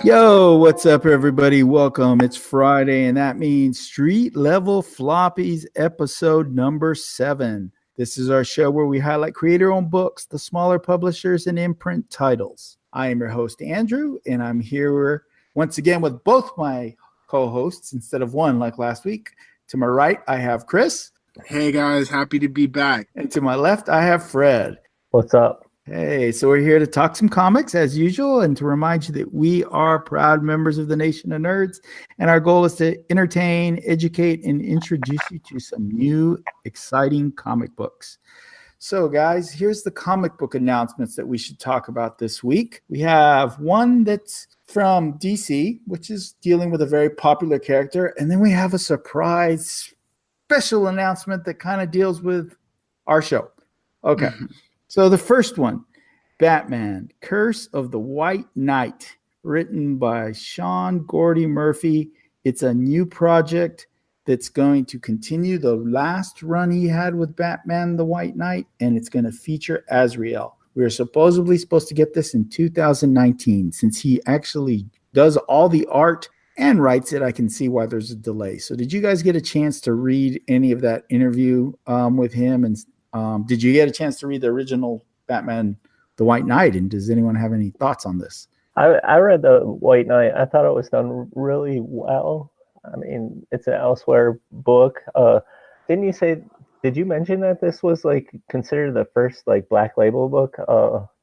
Yo, what's up, everybody? Welcome. It's Friday, and that means Street Level Floppies episode number 7. This is our show where we highlight creator owned books, the smaller publishers, and imprint titles. I am your host, Andrew, and I'm here once again with both my co hosts instead of one like last week. To my right, I have Chris. Hey guys, happy to be back. And to my left, I have Fred. What's up? Hey, so we're here to talk some comics as usual and to remind you that we are proud members of the Nation of Nerds, and our goal is to entertain, educate, and introduce you to some new, exciting comic books. So, guys, here's the comic book announcements that we should talk about this week. We have one that's from DC, which is dealing with a very popular character, and then we have a surprise special announcement that kind of deals with our show. Okay. So the first one, Batman, Curse of the White Knight, written by Sean Gordy Murphy. It's a new project that's going to continue the last run he had with Batman the White Knight, and it's going to feature Azrael. We are supposedly supposed to get this in 2019. Since he actually does all the art and writes it, I can see why there's a delay. So did you guys get a chance to read any of that interview with him? And did you get a chance to read the original Batman, The White Knight? And does anyone have any thoughts on this? I read The White Knight. I thought it was done really well. I mean, it's an elsewhere book. Did you mention that this was like considered the first like Black Label book,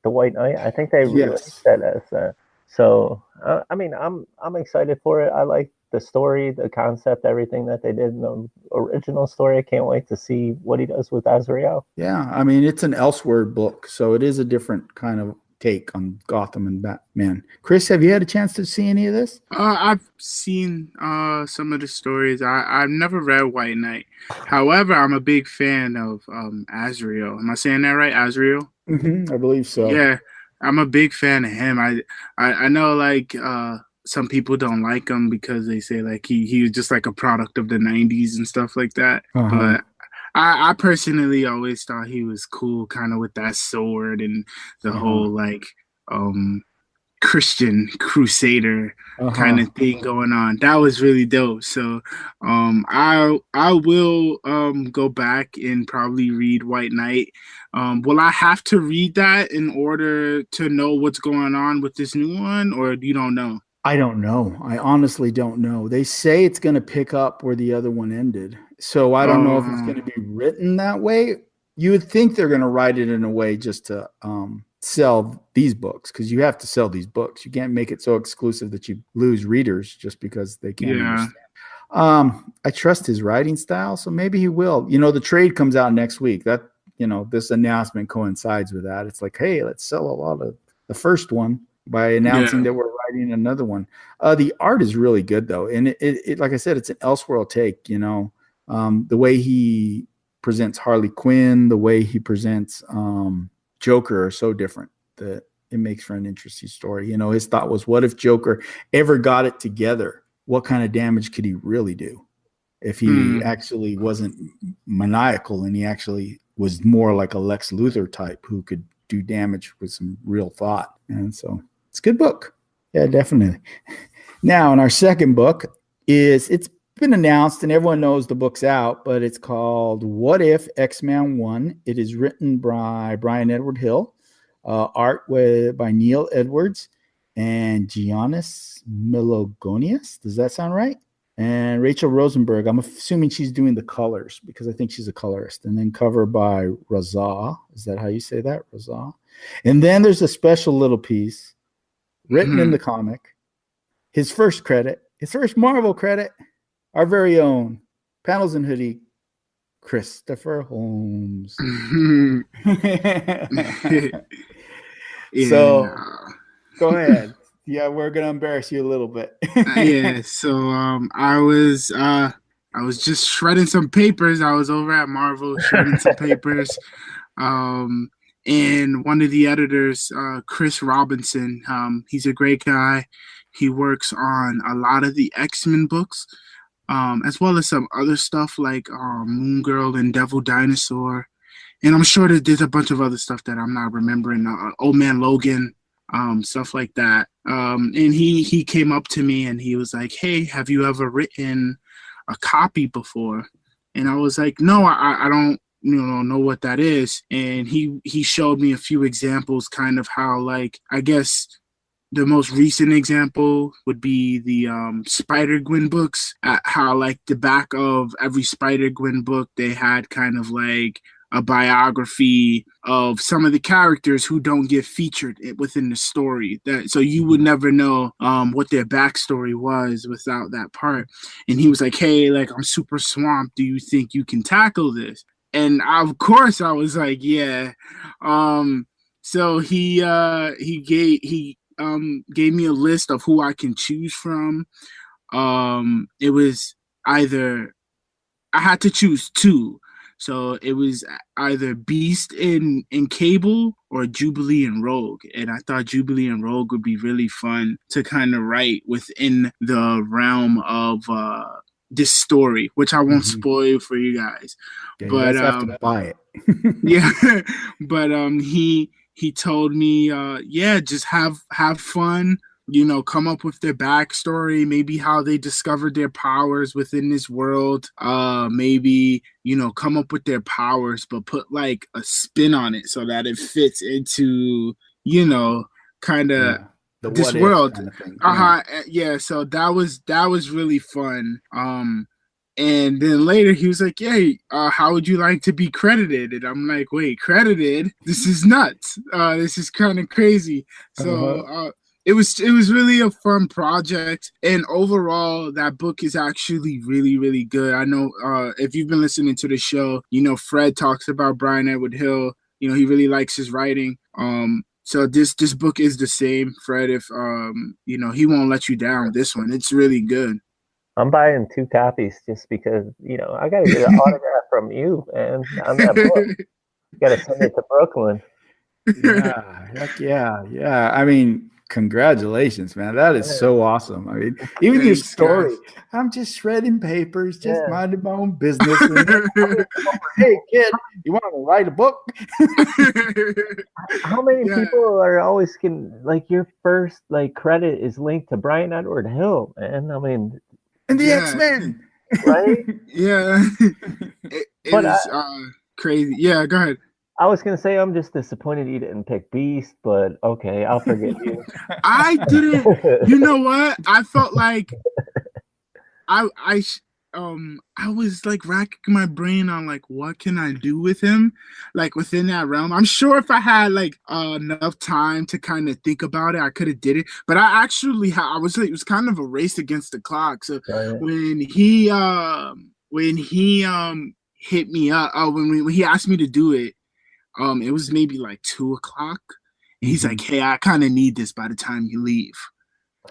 The White Knight? I think they released that as that. So, I mean, I'm excited for it. I like the story, the concept, everything that they did in the original story. I can't wait to see what he does with Azrael. Yeah, I mean, it's an Elseworld book, so it is a different kind of take on Gotham and Batman. Chris, have you had a chance to see any of this? I've seen some of the stories. I've never read White Knight. However, I'm a big fan of Azrael. Am I saying that right? Azrael? Mm-hmm, I believe so. Yeah, I'm a big fan of him. I know like some people don't like him because they say like he was just like a product of the 90s and stuff like that. But I personally always thought he was cool, kind of with that sword and the whole like Christian crusader kind of thing going on. That was really dope. So I will go back and probably read White Knight. Will I have to read that in order to know what's going on with this new one, or you don't know? I don't know. I honestly don't know. They say it's going to pick up where the other one ended. So I don't know if it's going to be written that way. You would think they're going to write it in a way just to sell these books, because you have to sell these books. You can't make it so exclusive that you lose readers just because they can't understand. I trust his writing style, so maybe he will. You know, the trade comes out next week. That, you know, this announcement coincides with that. It's like, hey, let's sell a lot of the first one by announcing that we're writing another one. The art is really good, though. And it like I said, it's an Elseworld take, you know. The way he presents Harley Quinn, the way he presents Joker are so different that it makes for an interesting story. You know, his thought was, what if Joker ever got it together? What kind of damage could he really do if he actually wasn't maniacal and he actually was more like a Lex Luthor type who could do damage with some real thought? And so it's a good book. Yeah, definitely. Now, in our second book it's been announced and everyone knows the book's out, but it's called What If X-Men 1. It is written by Brian Edward Hill, art by Neil Edwards and Giannis Melogonius. Does that sound right? And Rachel Rosenberg. I'm assuming she's doing the colors because I think she's a colorist. And then cover by Raza. Is that how you say that? Raza. And then there's a special little piece written in the comic. His first Marvel credit, our very own Panels and Hoodie, Christopher Holmes. So go ahead. Yeah, we're gonna embarrass you a little bit. So I was just shredding some papers. I was over at Marvel shredding some papers. And one of the editors, Chris Robinson, he's a great guy. He works on a lot of the X-Men books, as well as some other stuff like Moon Girl and Devil Dinosaur. And I'm sure that there's a bunch of other stuff that I'm not remembering. Old Man Logan, stuff like that. And he came up to me and he was like, "Hey, have you ever written a copy before?" And I was like, "No, I don't know what that is." And he showed me a few examples, kind of how, like, I guess the most recent example would be the Spider-Gwen books. How, like, the back of every Spider-Gwen book, they had kind of like a biography of some of the characters who don't get featured within the story. That so you would never know what their backstory was without that part. And he was like, "Hey, like, I'm super swamped. Do you think you can tackle this?" And of course, I was like, "Yeah." So he gave me a list of who I can choose from. It was either I had to choose two. So it was either Beast in Cable or Jubilee and Rogue. And I thought Jubilee and Rogue would be really fun to kind of write within the realm of this story, which I won't spoil for you guys. Yeah, but you guys have to buy it. Yeah, but he told me, yeah, just have fun, come up with their backstory, maybe how they discovered their powers within this world, maybe, come up with their powers, but put like a spin on it so that it fits into, kind of this world. Kind of thing. Yeah. So that was really fun. And then later he was like, "Yeah, how would you like to be credited?" And I'm like, "Wait, credited? This is nuts. This is kind of crazy." So it was really a fun project. And overall, that book is actually really, really good. I know if you've been listening to the show, Fred talks about Brian Edward Hill. He really likes his writing. So this book is the same, Fred. If he won't let you down. This one, it's really good. I'm buying 2 copies just because, I got to get an autograph from you, man, on that book. You got to send it to Brooklyn. Yeah, heck yeah. Yeah. I mean, congratulations, man. That is so awesome. I mean, even your story, guys. I'm just shredding papers, just minding my own business. Hey, kid, you want to write a book? How many people are always like your first credit is linked to Brian Edward Hill, man? I mean, and the X-Men, right? Yeah, it is crazy. Yeah, go ahead. I was gonna say I'm just disappointed you didn't pick Beast, but okay, I'll forgive you. I didn't. You know what? I felt like I was like racking my brain on like what can I do with him, like within that realm. I'm sure if I had like enough time to kind of think about it, I could have did it. But I actually it was kind of a race against the clock. So when he hit me up, when he asked me to do it. It was maybe like 2:00, and he's like, "Hey, I kind of need this by the time you leave."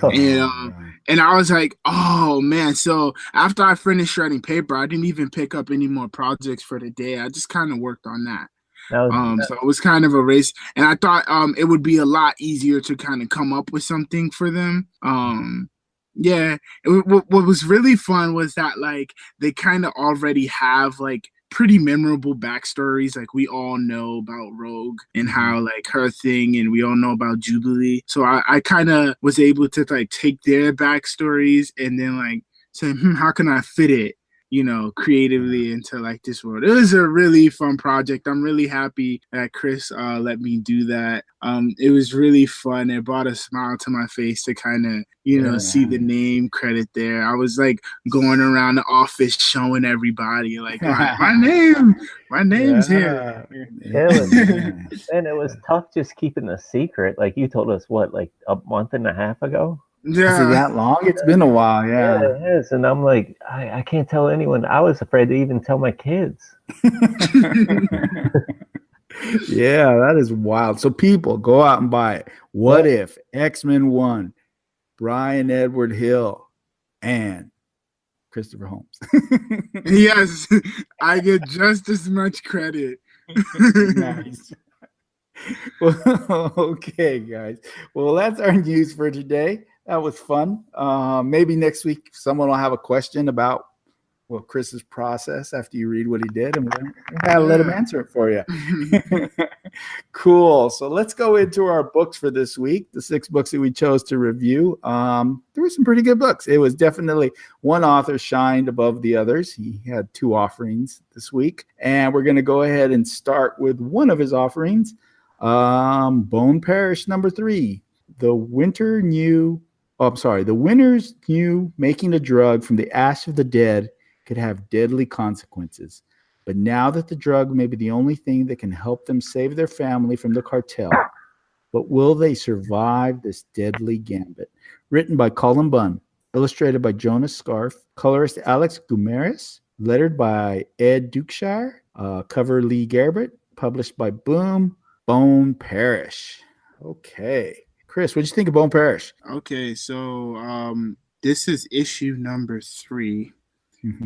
And I was like, "Oh man!" So after I finished shredding paper, I didn't even pick up any more projects for the day. I just kind of worked on that. So it was kind of a race, and I thought it would be a lot easier to kind of come up with something for them. Yeah, what was really fun was that like they kind of already have like pretty memorable backstories. Like we all know about Rogue and how like her thing, and we all know about Jubilee. So I kind of was able to like take their backstories and then like say, how can I fit it, creatively into like this world. It was a really fun project. I'm really happy that Chris let me do that. It was really fun. It brought a smile to my face to kind of see the name credit there. I was like going around the office showing everybody like my name's here. And it was tough just keeping the secret. Like you told us what, like a month and a half ago? Yeah. Is it that long? It's been a while, yeah. Yeah, it is. And I'm like, I can't tell anyone. I was afraid to even tell my kids. Yeah, that is wild. So people, go out and buy it. What if X-Men 1, Brian Edward Hill, and Christopher Holmes? Yes, I get just as much credit. Nice. Well, okay, guys. Well, that's our news for today. That was fun. Maybe next week someone will have a question about Chris's process after you read what he did, and we'll let him answer it for you. Cool. So let's go into our books for this week, the 6 books that we chose to review. There were some pretty good books. It was definitely one author shined above the others. He had 2 offerings this week. And we're going to go ahead and start with one of his offerings, Parish number 3. The winners knew making a drug from the ash of the dead could have deadly consequences. But now that the drug may be the only thing that can help them save their family from the cartel, but will they survive this deadly gambit? Written by Cullen Bunn, illustrated by Jonas Scarf, colorist Alex Guimarães, lettered by Ed Dukeshire, cover Lee Garbett, published by Bone Parish. Okay. Chris, what'd you think of Bone Parish? Okay, so this is issue number 3.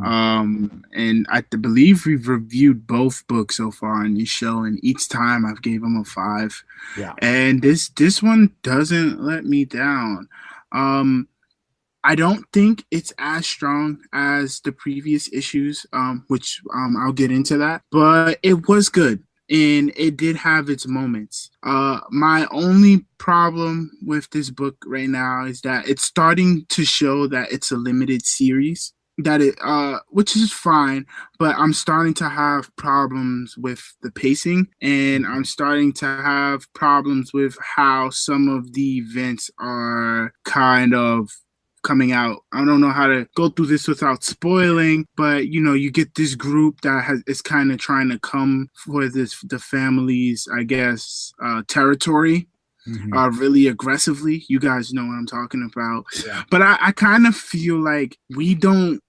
And I believe we've reviewed both books so far on this show, and each time I've gave them a 5. Yeah. And this one doesn't let me down. I don't think it's as strong as the previous issues, which I'll get into that, but it was good. And it did have its moments. My only problem with this book right now is that it's starting to show that it's a limited series. Which is fine, but I'm starting to have problems with the pacing, and I'm starting to have problems with how some of the events are kind of coming out. I don't know how to go through this without spoiling, but you get this group that is kind of trying to come for the family's, I guess, territory. Really aggressively. You guys know what I'm talking about. Yeah. But I kind of feel like we don't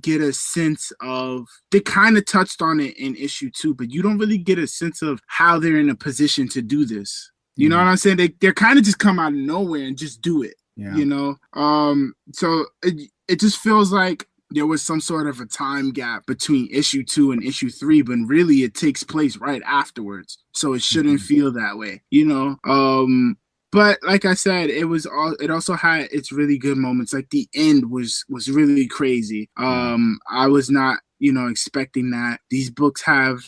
get a sense of, they kind of touched on it in issue 2, but you don't really get a sense of how they're in a position to do this. You know what I'm saying? They're kind of just come out of nowhere and just do it. Yeah. So it just feels like there was some sort of a time gap between issue 2 and issue 3, but really it takes place right afterwards. So it shouldn't feel that way, But like I said, it also had its really good moments. Like the end was really crazy. I was not, expecting that. These books have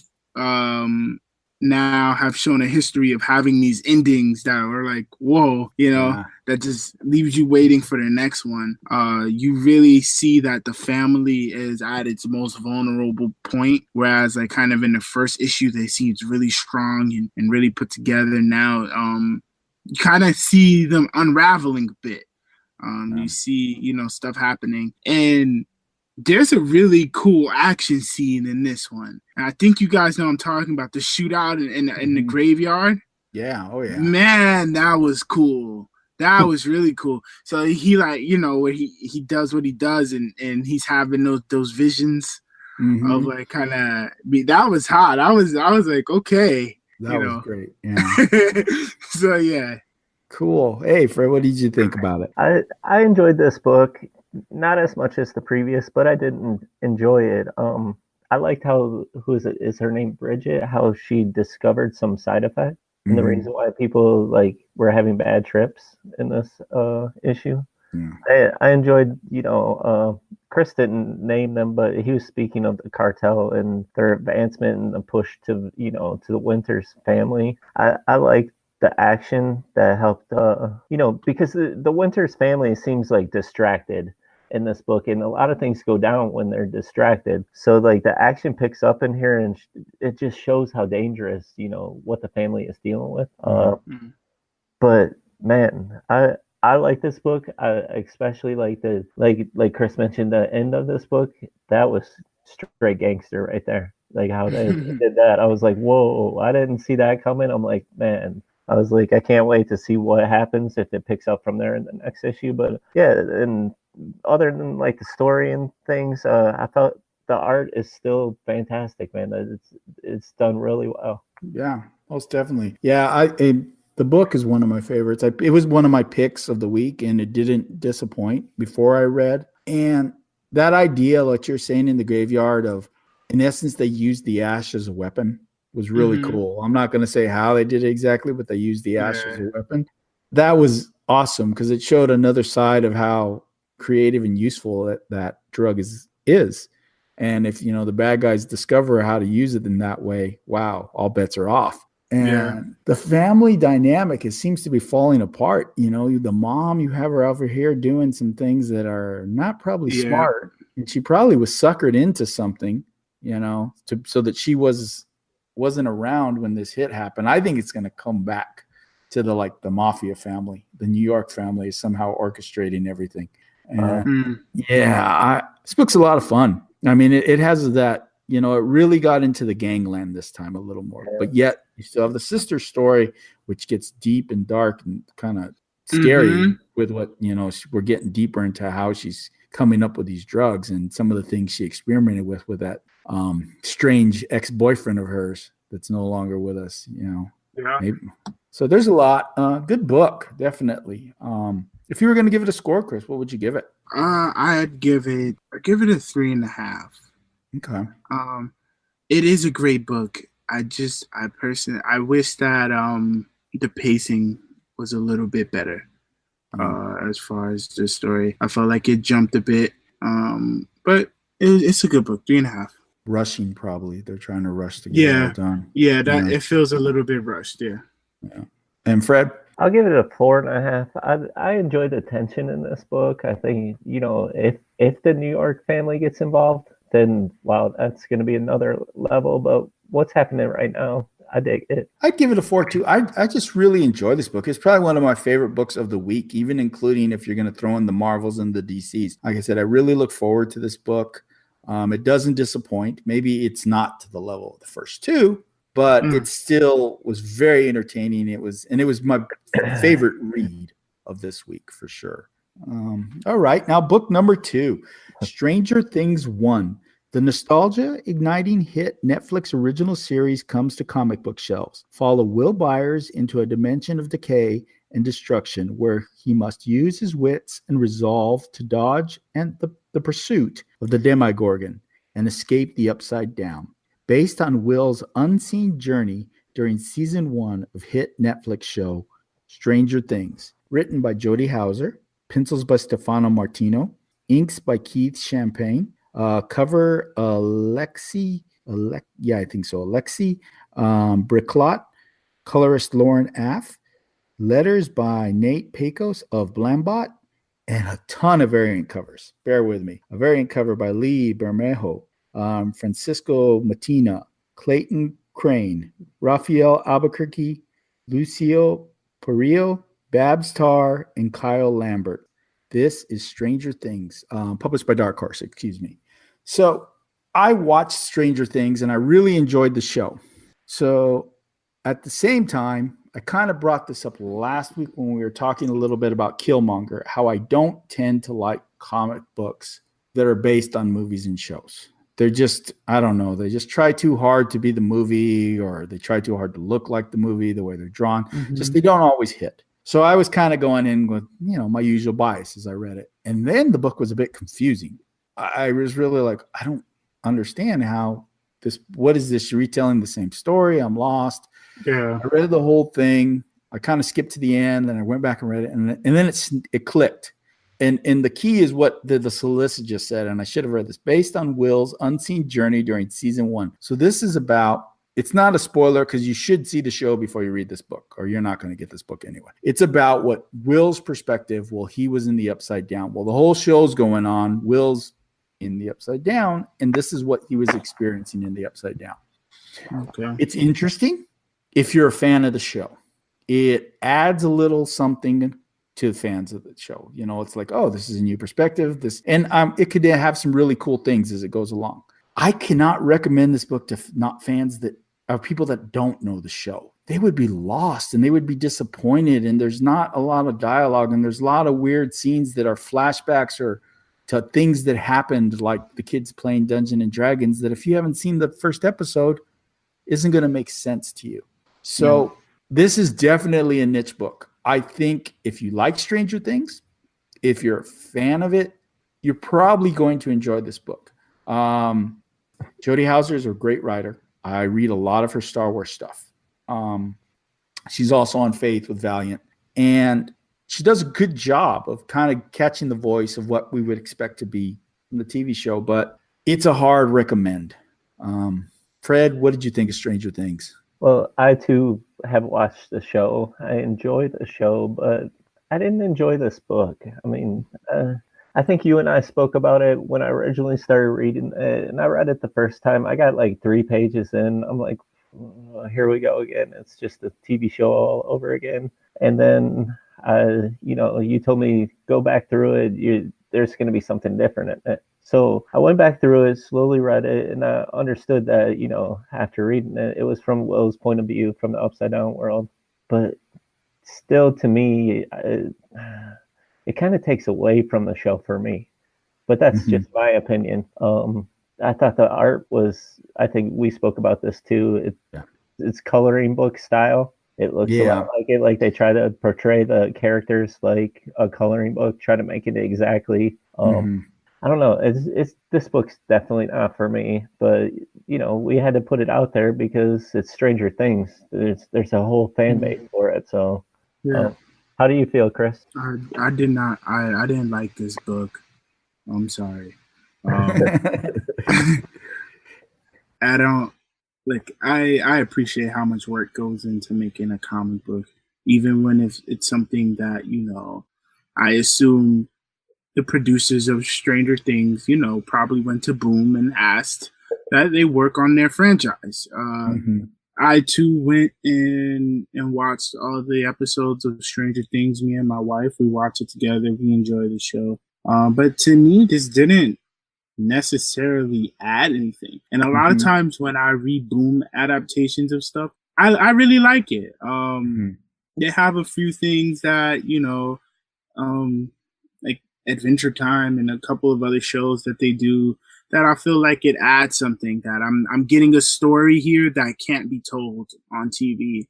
now have shown a history of having these endings that were like, whoa, that just leaves you waiting for the next one. You really see that the family is at its most vulnerable point, whereas like kind of in the first issue, they seemed really strong and really put together. Now, you kind of see them unraveling a bit. You see, stuff happening. And there's a really cool action scene in this one. And I think you guys know what I'm talking about, the shootout in the graveyard. Yeah. Oh, yeah. Man, that was cool. That was really cool. So he where he does what he does and he's having those visions of like kind of, that was hot. I was like, okay. That was great. Yeah. So yeah. Cool. Hey, Fred, what did you think about it? I enjoyed this book, not as much as the previous, but I didn't enjoy it. I liked how, is her name Bridget, how she discovered some side effect and the reason why people were having bad trips in this issue. Yeah. I enjoyed, Chris didn't name them, but he was speaking of the cartel and their advancement and the push to the Winters family. I liked the action that helped, because the Winters family seems like distracted in this book, and a lot of things go down when they're distracted. So the action picks up in here, and it just shows how dangerous, what the family is dealing with. But man, I like this book. I especially like like Chris mentioned, the end of this book. That was straight gangster right there. Like how they did that. I was like, whoa, I didn't see that coming. I'm like, man. I was like, I can't wait to see what happens if it picks up from there in the next issue. But yeah, and other than the story and things, I thought the art is still fantastic, man. It's done really well. Yeah, most definitely. Yeah, the book is one of my favorites. It was one of my picks of the week, and it didn't disappoint before I read. And that idea, like you're saying in the graveyard, of, in essence, they used the ash as a weapon, was really cool. I'm not going to say how they did it exactly, but they used the ash as a weapon. That was awesome because it showed another side of how creative and useful that drug is. And if, the bad guys discover how to use it in that way, wow, all bets are off. And the family dynamic, it seems to be falling apart. You know, the mom, you have her over here doing some things that are not probably smart. And she probably was suckered into something, you know, so that she wasn't around when this hit happened. I think it's going to come back to the mafia family. The New York family is somehow orchestrating everything. And this book's a lot of fun. I mean, it has that, you know, it really got into the gangland this time a little more, but yet you still have the sister story, which gets deep and dark and kind of scary with what, you know, we're getting deeper into how she's coming up with these drugs and some of the things she experimented with that strange ex-boyfriend of hers that's no longer with us, you know. Maybe. So there's a lot. Good book, definitely. If you were going to give it a score, Chris, what would you give it? I'd give it a 3.5. Okay. It is a great book. I personally wish that the pacing was a little bit better. As far as the story, I felt like it jumped a bit. But it's a good book. 3.5. Rushing, probably. They're trying to rush to get it all done. It feels a little bit rushed. Yeah. And Fred? I'll give it a 4.5. I enjoyed the tension in this book. I think, you know, if the New York family gets involved, then wow, that's going to be another level. But what's happening right now, I dig it. I'd give it a 4 too. I just really enjoy this book. It's probably one of my favorite books of the week, even including if you're going to throw in the Marvels and the DCs. Like I said, I really look forward to this book. It doesn't disappoint. Maybe it's not to the level of the first two, but it still was very entertaining. It was my favorite read of this week for sure. All right, now book number 2, Stranger Things 1. The nostalgia-igniting hit Netflix original series comes to comic book shelves. Follow Will Byers into a dimension of decay and destruction where he must use his wits and resolve to dodge and the pursuit of the Demogorgon and escape the Upside Down. Based on Will's unseen journey during season 1 of hit Netflix show Stranger Things. Written by Jody Houser, pencils by Stefano Martino, inks by Keith Champagne, cover Alexi Bricklot, colorist Lauren Aff, letters by Nate Pecos of Blambot, and a ton of variant covers. Bear with me. A variant cover by Lee Bermejo, Francisco Matina, Clayton Crane, Rafael Albuquerque, Lucio Perillo, Babs Tarr, and Kyle Lambert. This is Stranger Things, published by Dark Horse, excuse me. So I watched Stranger Things and I really enjoyed the show. So at the same time, I kind of brought this up last week when we were talking a little bit about Killmonger, how I don't tend to like comic books that are based on movies and shows. They're just, I don't know, they just try too hard to be the movie, or they try too hard to look like the movie, the way they're drawn. Just they don't always hit. So I was kind of going in with, you know, my usual bias as I read it. And then the book was a bit confusing. I was really like, I don't understand how this, what is this? You're retelling the same story. I'm lost. Yeah. I read the whole thing. I kind of skipped to the end and I went back and read it. And then it clicked. And the key is what the solicit just said. And I should have read this. Based on Will's unseen journey during season 1. So this is about, it's not a spoiler because you should see the show before you read this book, or you're not going to get this book anyway. It's about what Will's perspective while he was in the Upside Down. Well, the whole show's going on. Will's in the Upside Down, and this is what he was experiencing in the Upside Down. Okay. It's interesting if you're a fan of the show. It adds a little something to fans of the show. You know, it's like, oh, this is a new perspective. It could have some really cool things as it goes along. I cannot recommend this book to not fans that are people that don't know the show. They would be lost and they would be disappointed. And there's not a lot of dialogue, and there's a lot of weird scenes that are flashbacks or to things that happened, like the kids playing Dungeons and Dragons, that if you haven't seen the first episode, isn't going to make sense to you. So This is definitely a niche book. I think if you like Stranger Things, if you're a fan of it, you're probably going to enjoy this book. Jody Houser is a great writer. I read a lot of her Star Wars stuff. She's also on Faith with Valiant. And she does a good job of kind of catching the voice of what we would expect to be from the TV show. But it's a hard recommend. Fred, what did you think of Stranger Things? Well, I too have watched the show. I enjoyed the show, but I didn't enjoy this book. I mean, I think you and I spoke about it when I originally started reading it, and I read it the first time. I got like 3 pages in. I'm like, oh, here we go again. It's just a TV show all over again. And then, you told me go back through it. There's going to be something different in it. So I went back through it, slowly read it, and I understood that, after reading it, it was from Will's point of view from the Upside Down world. But still, to me, it kind of takes away from the show for me. But that's just my opinion. I thought the art was, I think we spoke about this too. It's coloring book style. It looks a lot like it, like they try to portray the characters like a coloring book, try to make it exactly. I don't know. It's this book's definitely not for me, but we had to put it out there because it's Stranger Things. There's a whole fan base for it. So, how do you feel, Chris? I did not. I didn't like this book. I'm sorry. I don't like. I appreciate how much work goes into making a comic book, even when it's something that I assume the producers of Stranger Things, probably went to Boom and asked that they work on their franchise. I too went in and watched all the episodes of Stranger Things. Me and my wife, we watch it together. We enjoy the show. But to me, this didn't necessarily add anything. And a lot of times when I read Boom adaptations of stuff, I really like it. They have a few things that, like Adventure Time and a couple of other shows that they do that I feel like it adds something, that I'm getting a story here that can't be told on TV,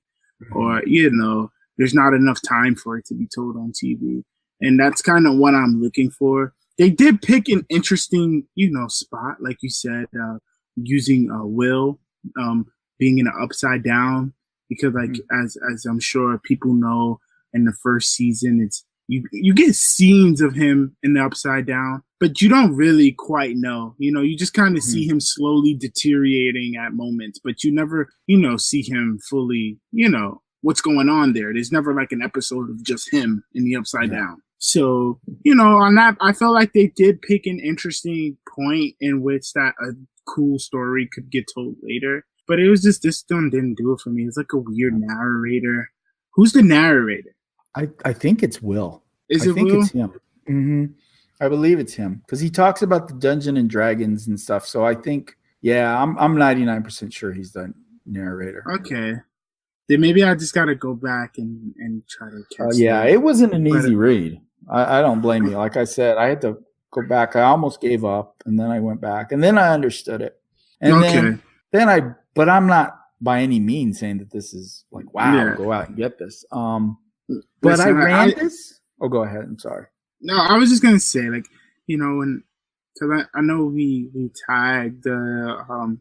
or there's not enough time for it to be told on TV, and that's kind of what I'm looking for. They did pick an interesting spot, like you said, using Will being in an Upside Down, because like as I'm sure people know, in the first season it's you get scenes of him in the Upside Down, but you don't really quite know. You just kind of see him slowly deteriorating at moments, but you never, see him fully, what's going on there. There's never like an episode of just him in the Upside Down. So, on that, I felt like they did pick an interesting point in which that a cool story could get told later. But it was just, this one didn't do it for me. It's like a weird narrator. Who's the narrator? I think it's Will. I think it's him. I believe it's him because he talks about the Dungeons and Dragons and stuff. So I think, I'm 99% sure he's the narrator. Okay. Then maybe I just got to go back and try to catch it wasn't an easy read. I don't blame you. Like I said, I had to go back. I almost gave up, and then I went back, and then I understood it. And but I'm not by any means saying that this is like, wow, go out and get this. But I ran this. Oh, go ahead. I'm sorry. No, I was just gonna say, like, because I know we tagged the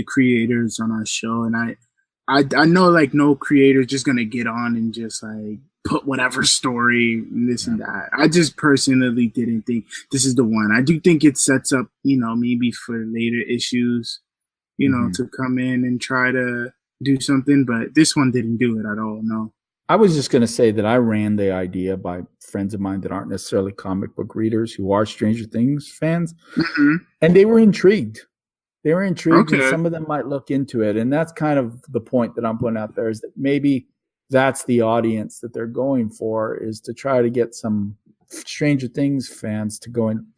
creators on our show, and I know like no creator's just gonna get on and just like put whatever story and this and that. I just personally didn't think this is the one. I do think it sets up, maybe for later issues, to come in and try to do something, but this one didn't do it at all. No. I was just going to say that I ran the idea by friends of mine that aren't necessarily comic book readers who are Stranger Things fans, and they were intrigued. And some of them might look into it, and that's kind of the point that I'm putting out there, is that maybe that's the audience that they're going for, is to try to get some Stranger Things fans to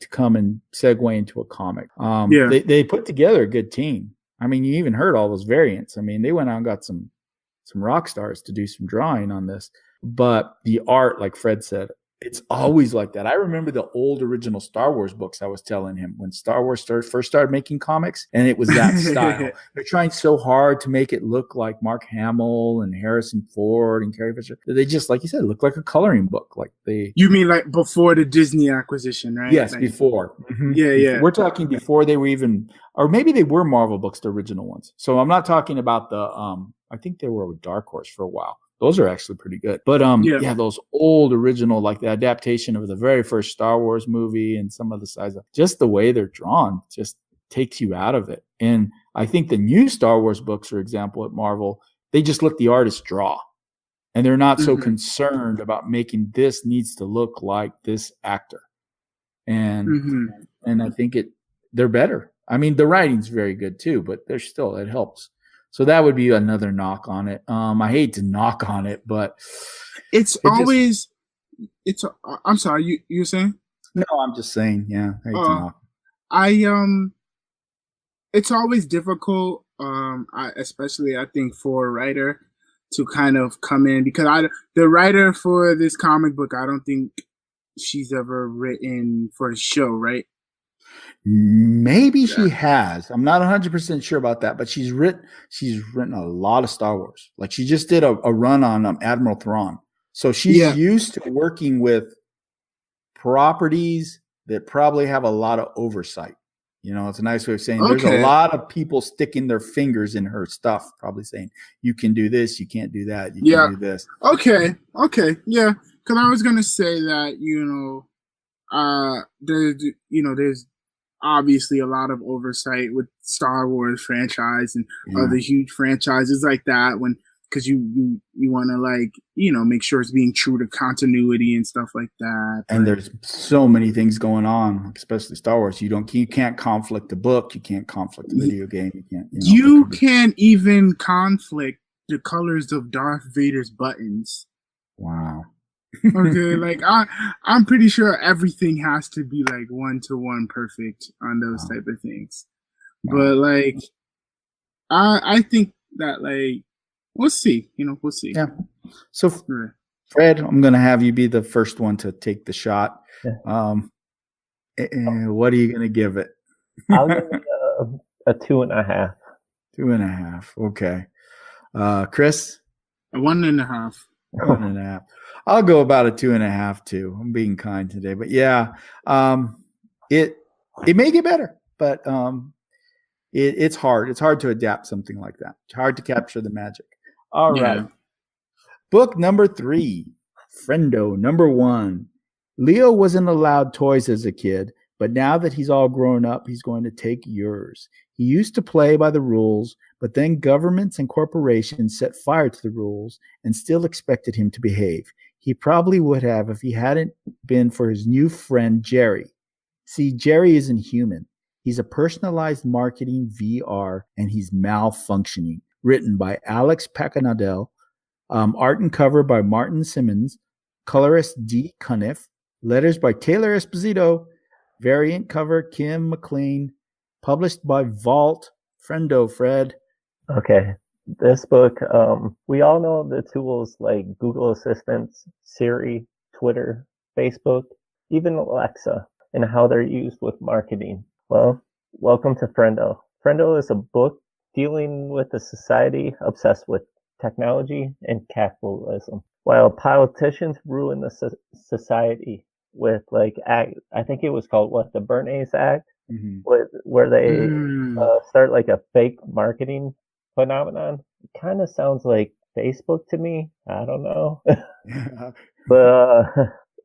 come and segue into a comic. They put together a good team. I mean, you even heard all those variants. I mean, they went out and got some rock stars to do some drawing on this, but the art, like Fred said, it's always like that. I remember the old original Star Wars books I was telling him when Star Wars first started making comics, and it was that style. They're trying so hard to make it look like Mark Hamill and Harrison Ford and Carrie Fisher. They just, like you said, look like a coloring book. You mean like before the Disney acquisition, right? Yes, like, before. Yeah. We're talking before they were even, or maybe they were Marvel books, the original ones. So I'm not talking about the, I think they were with Dark Horse for a while. Those are actually pretty good. But those old original, like the adaptation of the very first Star Wars movie and some of the size of just the way they're drawn just takes you out of it. And I think the new Star Wars books, for example, at Marvel, They just let the artist draw. And they're not so concerned about making this needs to look like this actor. And and I think they're better. I mean, the writing's very good too, but there's still, it helps. So that would be another knock on it. I hate to knock on it, but I'm sorry, you're saying? No, I'm just saying, yeah. I hate to knock. It's always difficult, especially I think for a writer to kind of come in, because the writer for this comic book, I don't think she's ever written for the show, right? Maybe she has. I'm not 100% sure about that, but she's written a lot of Star Wars. Like she just did a run on Admiral Thrawn. So she's used to working with properties that probably have a lot of oversight. You know, it's a nice way of saying there's a lot of people sticking their fingers in her stuff, probably saying, you can do this, you can't do that, you can do this. Okay. Yeah. Because I was going to say that, there's obviously a lot of oversight with Star Wars franchise and other huge franchises like that, because you want to make sure it's being true to continuity and stuff like that. And there's so many things going on, especially Star Wars. You can't conflict the book, you can't conflict the video game, you can't even conflict the colors of Darth Vader's buttons. Wow. Okay, I'm pretty sure everything has to be 1-to-1 perfect on those type of things. Wow. But I think that we'll see. We'll see. Yeah. So Fred, I'm gonna have you be the first one to take the shot. What are you gonna give it? I'll give it a 2.5. 2.5. Okay. Chris? A 1.5. 1.5. I'll go about a 2.5 too. I'm being kind today, but yeah, it may get better, but it's hard. It's hard to adapt something like that. It's hard to capture the magic. All right. Book number 3, Friendo number 1. Leo wasn't allowed toys as a kid, but now that he's all grown up, he's going to take yours. He used to play by the rules, but then governments and corporations set fire to the rules and still expected him to behave. He probably would have if he hadn't been for his new friend, Jerry. See, Jerry isn't human. He's a personalized marketing VR, and he's malfunctioning. Written by Alex Pacanadel, art and cover by Martin Simmons, colorist D. Cuniff, letters by Taylor Esposito, variant cover Kim McLean, published by Vault. Friendo, Fred. Okay. This book, we all know the tools like Google Assistant, Siri, Twitter, Facebook, even Alexa, and how they're used with marketing. Well, welcome to Friendo. Friendo is a book dealing with a society obsessed with technology and capitalism. While politicians ruin the society with I think it was called the Bernays Act, where they start a fake marketing phenomenon. It kind of sounds like Facebook to me. I don't know. But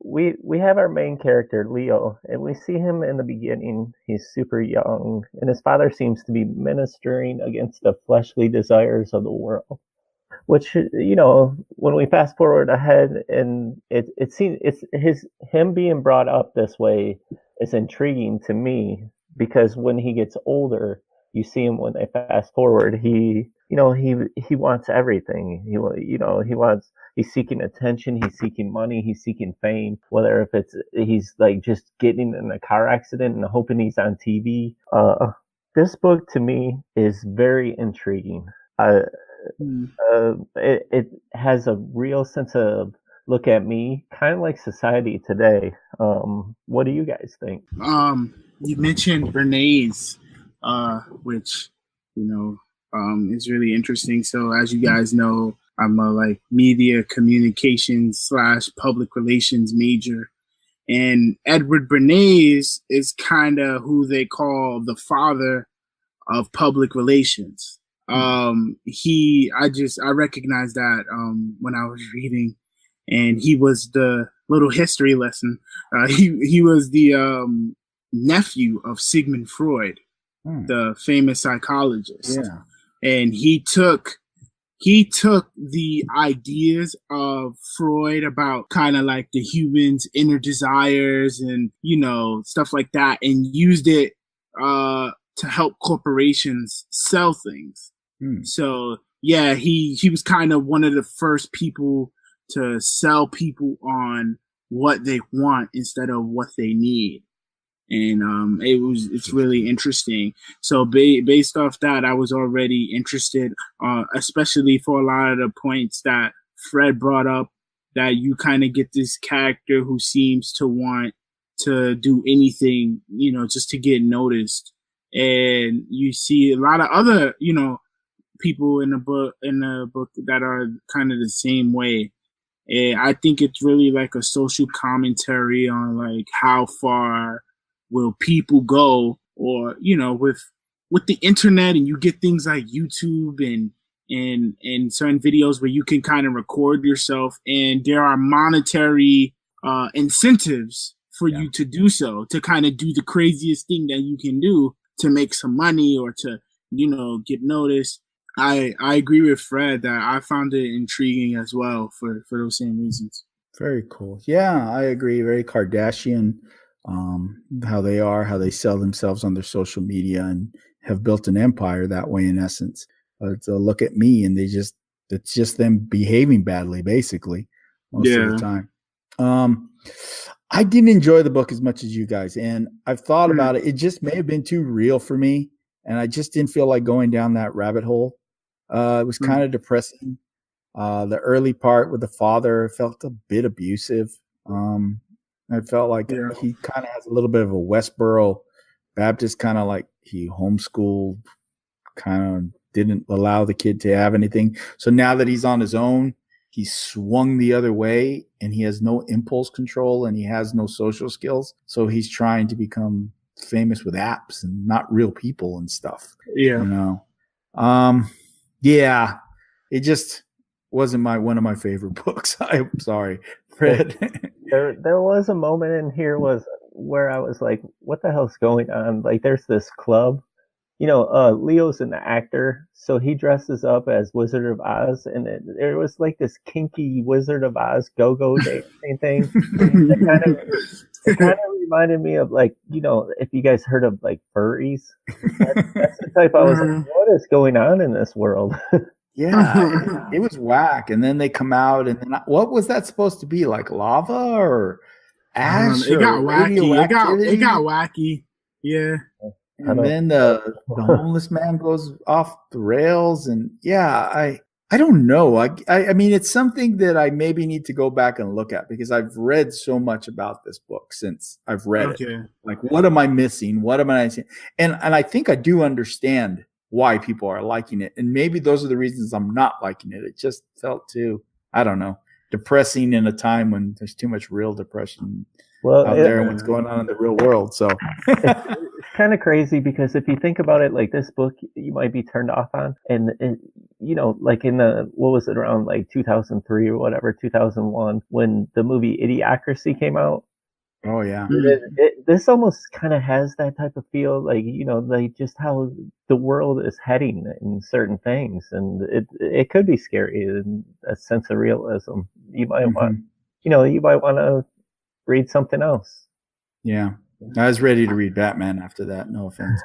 we have our main character, Leo, and we see him in the beginning. He's super young, and his father seems to be ministering against the fleshly desires of the world. Which, when we fast forward ahead, and it seems him being brought up this way is intriguing to me, because when he gets older, you see him when they fast forward, he wants everything. He's seeking attention, he's seeking money, he's seeking fame, whether if he's just getting in a car accident and hoping he's on TV. This book to me is very intriguing. It has a real sense of look at me, kind of like society today. What do you guys think? You mentioned Bernays, which is really interesting. So as you guys know, I'm a media communications / public relations major, and Edward Bernays is kind of who they call the father of public relations. I recognized that when I was reading, and he was the little history lesson. He was the nephew of Sigmund Freud, the famous psychologist. Yeah. And he took he took the ideas of Freud about kind of like the human's inner desires and, stuff like that, and used it to help corporations sell things. So yeah, he was kind of one of the first people to sell people on what they want instead of what they need. And it's really interesting. So based off that, I was already interested, especially for a lot of the points that Fred brought up, that you kind of get this character who seems to want to do anything, just to get noticed. And you see a lot of other, people in the book that are kind of the same way. And I think it's really like a social commentary on like how far will people go, or with the internet, and you get things like YouTube and certain videos where you can kind of record yourself, and there are monetary incentives for you to do so, to kind of do the craziest thing that you can do to make some money or to get noticed. I agree with Fred that I found it intriguing as well for those same reasons. Very cool. Yeah, I agree. Very Kardashian. How they sell themselves on their social media and have built an empire that way, in essence. It's a look at me, and it's just them behaving badly, basically, most of the time. I didn't enjoy the book as much as you guys, and I've thought about it. It just may have been too real for me, and I just didn't feel like going down that rabbit hole. It was kind of depressing. The early part with the father felt a bit abusive. I felt like he kind of has a little bit of a Westboro Baptist, kind of like he homeschooled, kind of didn't allow the kid to have anything. So now that he's on his own, he swung the other way, and he has no impulse control, and he has no social skills. So he's trying to become famous with apps and not real people and stuff. Yeah. Yeah, it just wasn't one of my favorite books. I'm sorry, Fred. There was a moment in here where I was like, what the hell's going on? Like, there's this club, Leo's an actor, so he dresses up as Wizard of Oz, and there was like this kinky Wizard of Oz go-go dancing thing. It kind of reminded me of, like, if you guys heard of like furries, that's the type I was like, what is going on in this world? Yeah, it was whack. And then they come out, and then what was that supposed to be? Like lava or ash? It got wacky. It got wacky. Yeah. And then the homeless man goes off the rails, and I don't know. I mean, it's something that I maybe need to go back and look at, because I've read so much about this book since I've read it. Like, what am I missing? What am I missing? And I think I do understand why people are liking it. And maybe those are the reasons I'm not liking it. It just felt too, I don't know, depressing in a time when there's too much real depression out there and what's going on in the real world. So it's kind of crazy, because if you think about it, like, this book you might be turned off on, and like in what was it, around like 2003 or whatever, 2001, when the movie Idiocracy came out. Oh yeah. This almost kind of has that type of feel, like, like just how the world is heading in certain things, and it could be scary in a sense of realism. You might want, you might want to read something else. Yeah, I was ready to read Batman after that. No offense,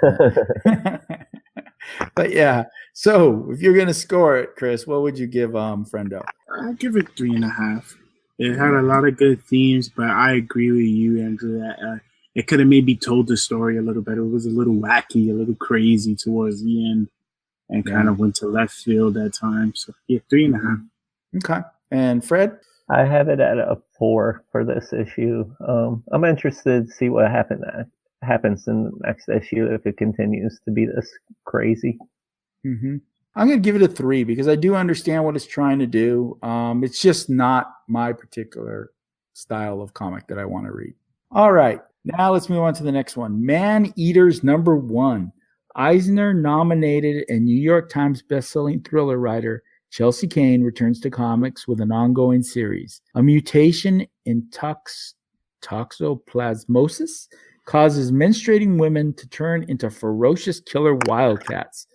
but yeah. So if you're gonna score it, Chris, what would you give Friendo? I'll give it 3.5. It had a lot of good themes, but I agree with you, Andrew, that it could have maybe told the story a little better. It was a little wacky, a little crazy towards the end, and kind of went to left field at times. So yeah, 3.5. Okay. And Fred? I have it at a 4 for this issue. I'm interested to see what happens in the next issue, if it continues to be this crazy. Mm-hmm. I'm going to give it a 3, because I do understand what it's trying to do. It's just not my particular style of comic that I want to read. All right. Now let's move on to the next one. Maneaters #1. Eisner nominated and New York Times bestselling thriller writer Chelsea Cain returns to comics with an ongoing series. A mutation in toxoplasmosis causes menstruating women to turn into ferocious killer wildcats.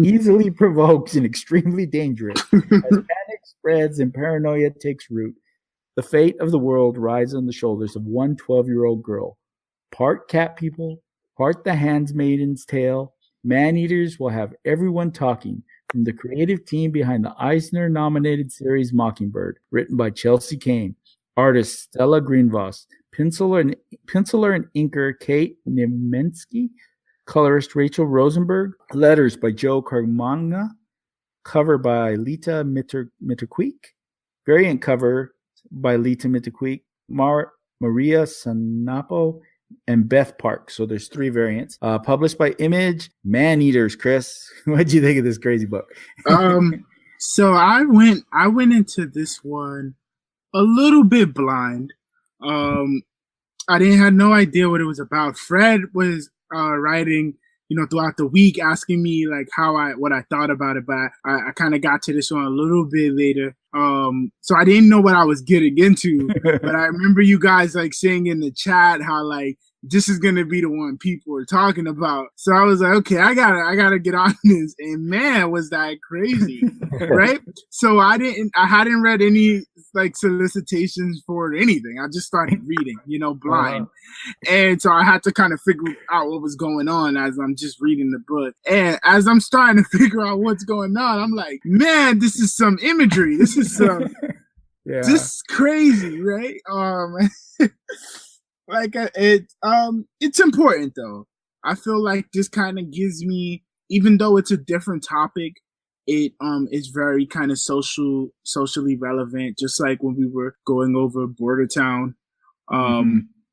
easily provoked and extremely dangerous. As panic spreads and paranoia takes root, the fate of the world rides on the shoulders of one 12-year-old girl. Part cat people, part the handmaiden's tale, Maneaters will have everyone talking, from the creative team behind the Eisner-nominated series Mockingbird, written by Chelsea Kane, artist Stella Greenvoss, penciler and inker Kate Niemensky, colorist Rachel Rosenberg, letters by Joe Carmanga, cover by Lita Mitaquique, variant cover by Lita Mitaquique, Maria Sanapo, and Beth Park. So there's 3 variants. Published by Image. Maneaters, Chris. What'd you think of this crazy book? So I went into this one a little bit blind. I had no idea what it was about. Fred was writing, throughout the week, asking me like what I thought about it, but I kind of got to this one a little bit later. So I didn't know what I was getting into, but I remember you guys like saying in the chat how like this is gonna be the one people are talking about. So I was like, okay, I gotta get on this. And man, was that crazy, right? So I hadn't read any like solicitations for anything. I just started reading, blind. And so I had to kind of figure out what was going on as I'm just reading the book. And as I'm starting to figure out what's going on, I'm like, man, this is some imagery. This is some, this is crazy, right? It's important though. I feel like this kind of gives me, even though it's a different topic, it is very kind of socially relevant. Just like when we were going over Border Town,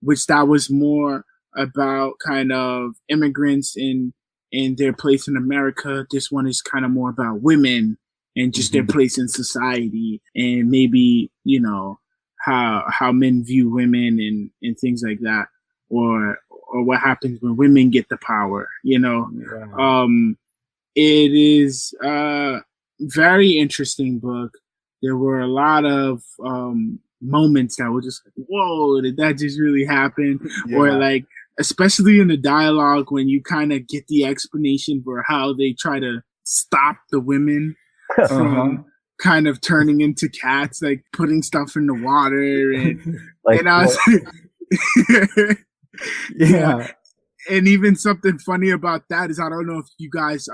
which that was more about kind of immigrants in their place in America. This one is kind of more about women and just their place in society, and maybe how men view women and things like that, or what happens when women get the power. It is a very interesting book. There were a lot of moments that were just like, whoa, did that just really happen? Or like, especially in the dialogue when you kind of get the explanation for how they try to stop the women from kind of turning into cats, like putting stuff in the water and and I was and even something funny about that is, I don't know if you guys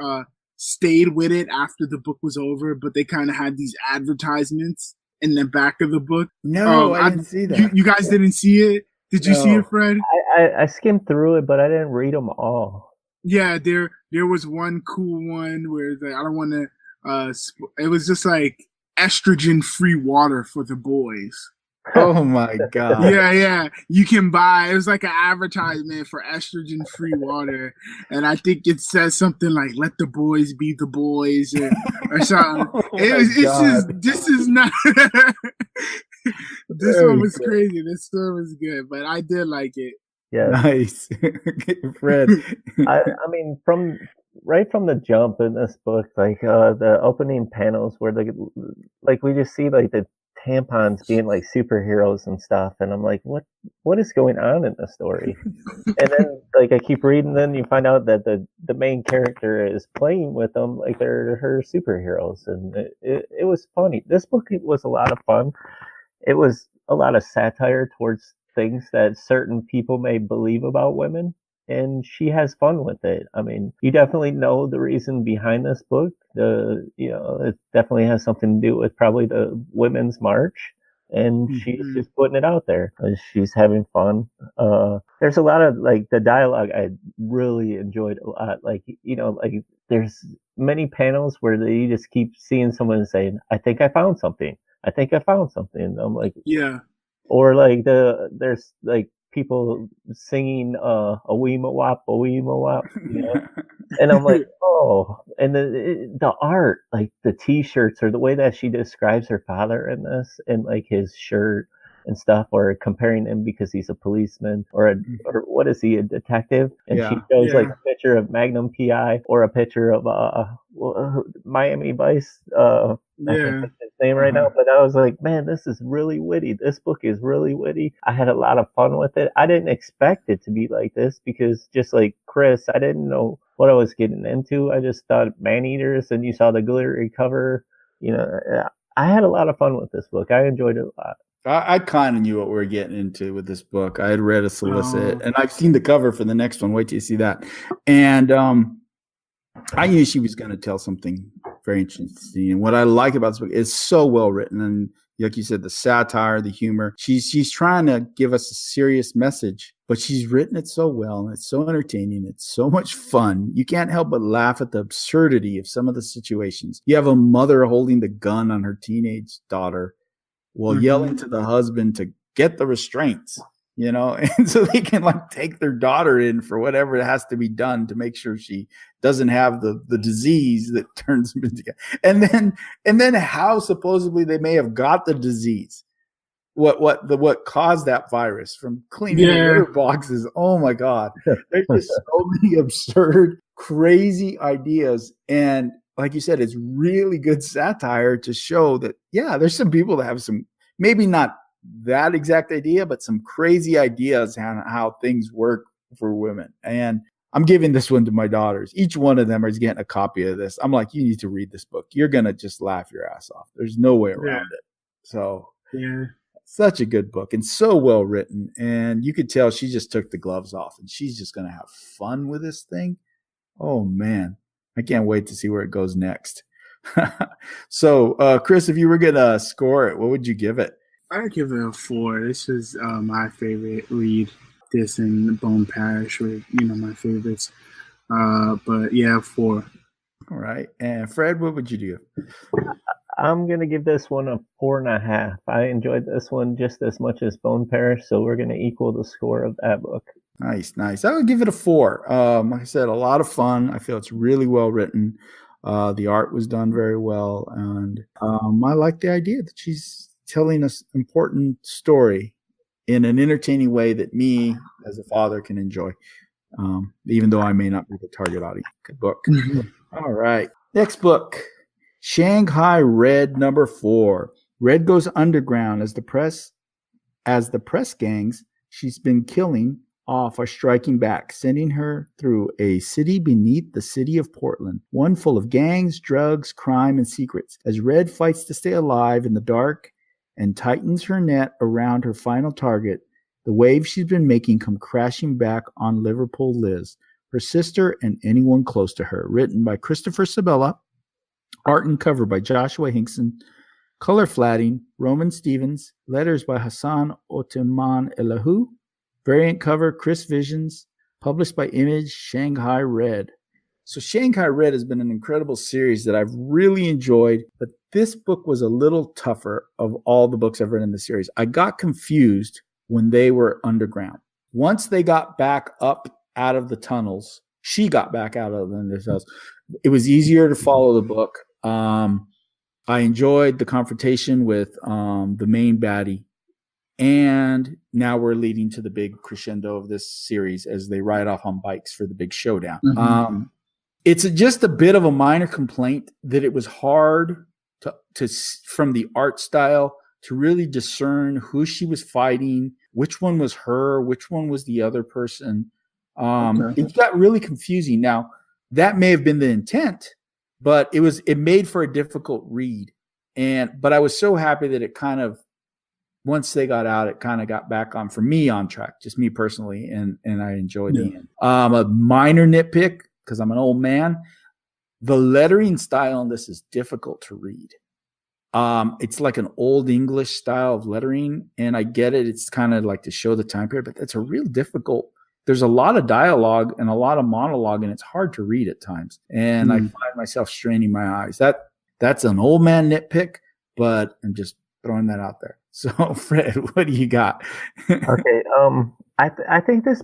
stayed with it after the book was over, but they kind of had these advertisements in the back of the book. No, I didn't see that. You guys didn't see it? Did you see it, Fred? I skimmed through it, but I didn't read them all. Yeah, there was one cool one where I don't want to. It was just like estrogen-free water for the boys. Oh my god! Yeah, you can buy. It was like an advertisement for estrogen-free water, and I think it says something like "Let the boys be the boys" or something. This is not. This one was crazy. This one was good, but I did like it. Yeah, nice, Fred. I mean, from the jump in this book, like the opening panels where we just see like the tampons being like superheroes and stuff, and I'm like, what is going on in the story? And then like I keep reading, then you find out that the main character is playing with them like they're her superheroes, and it was funny. This book, it was a lot of fun. It was a lot of satire towards things that certain people may believe about women, and she has fun with it. I mean, you definitely know the reason behind this book. It definitely has something to do with probably the Women's March, and she's just putting it out there. She's having fun. There's a lot of like the dialogue I really enjoyed a lot. Like, like there's many panels where you just keep seeing someone saying, "I think I found something. I think I found something." I'm like, yeah. Or like there's like people singing a weema wop, and I'm like, oh. And the art, like the t-shirts, or the way that she describes her father in this, and like his shirt and stuff, or comparing him because he's a policeman, or what is he, a detective? And she shows like a picture of Magnum PI or a picture of Miami Vice. I can't think of his name right now, but I was like, man, this is really witty. This book is really witty. I had a lot of fun with it. I didn't expect it to be like this because, just like Chris, I didn't know what I was getting into. I just thought Maneaters, and you saw the glittery cover. I had a lot of fun with this book. I enjoyed it a lot. I kind of knew what we were getting into with this book. I had read a solicit, and I've seen the cover for the next one. Wait till you see that. And I knew she was going to tell something very interesting. And what I like about this book is so well written, and like you said, the satire, the humor. She's trying to give us a serious message, but she's written it so well, and it's so entertaining. It's so much fun. You can't help but laugh at the absurdity of some of the situations. You have a mother holding the gun on her teenage daughter while yelling to the husband to get the restraints, and so they can take their daughter in for whatever has to be done to make sure she doesn't have the disease that turns them into, and then how supposedly they may have got the disease, what caused that virus from cleaning the litter boxes. Oh my God, there's just so many absurd, crazy ideas, and like you said, it's really good satire to show that, there's some people that have some, maybe not that exact idea, but some crazy ideas on how things work for women. And I'm giving this one to my daughters. Each one of them is getting a copy of this. I'm like, you need to read this book. You're going to just laugh your ass off. There's no way around it. So such a good book and so well written. And you could tell she just took the gloves off and she's just going to have fun with this thing. Oh man. I can't wait to see where it goes next. So, Chris, if you were going to score it, what would you give it? I'd give it a 4. This was my favorite read. This and Bone Parish were, my favorites. But yeah, 4. All right. And Fred, what would you do? I'm going to give this one a 4.5. I enjoyed this one just as much as Bone Parish, so we're going to equal the score of that book. Nice. I would give it a 4. Like I said, a lot of fun. I feel it's really well written. The art was done very well. And I like the idea that she's telling us important story in an entertaining way that me as a father can enjoy, even though I may not be the target audience. Good book. All right. Next book, Shanghai Red number 4. Red goes underground as the press gangs she's been killing off are striking back, sending her through a city beneath the city of Portland, one full of gangs, drugs, crime, and secrets. As Red fights to stay alive in the dark and tightens her net around her final target, the waves she's been making come crashing back on Liverpool Liz, her sister, and anyone close to her. Written by Christopher Sabella, art and cover by Joshua Hinkson, color flatting, Roman Stevens, letters by Hassan Oteman Elahu, variant cover, Chris Visions, published by Image, Shanghai Red. So Shanghai Red has been an incredible series that I've really enjoyed, but this book was a little tougher of all the books I've read in the series. I got confused when they were underground. Once they got back up out of the tunnels, she got back out of the tunnels. It was easier to follow the book. I enjoyed the confrontation with the main baddie. And now we're leading to the big crescendo of this series as they ride off on bikes for the big showdown. It's just a bit of a minor complaint that it was hard to from the art style to really discern who she was fighting, which one was her, which one was the other person. It got really confusing. Now, that may have been the intent, but it made for a difficult read. But I was so happy that it kind of, once they got out, it kind of got back on, for me, on track, just me personally, and I enjoyed the end. A minor nitpick, because I'm an old man, the lettering style on this is difficult to read. It's like an old English style of lettering, and I get it. It's kind of like to show the time period, but that's a real difficult. There's a lot of dialogue and a lot of monologue, and it's hard to read at times. And I find myself straining my eyes. That's an old man nitpick, but I'm just throwing that out there. So, Fred, what do you got? Okay. I think this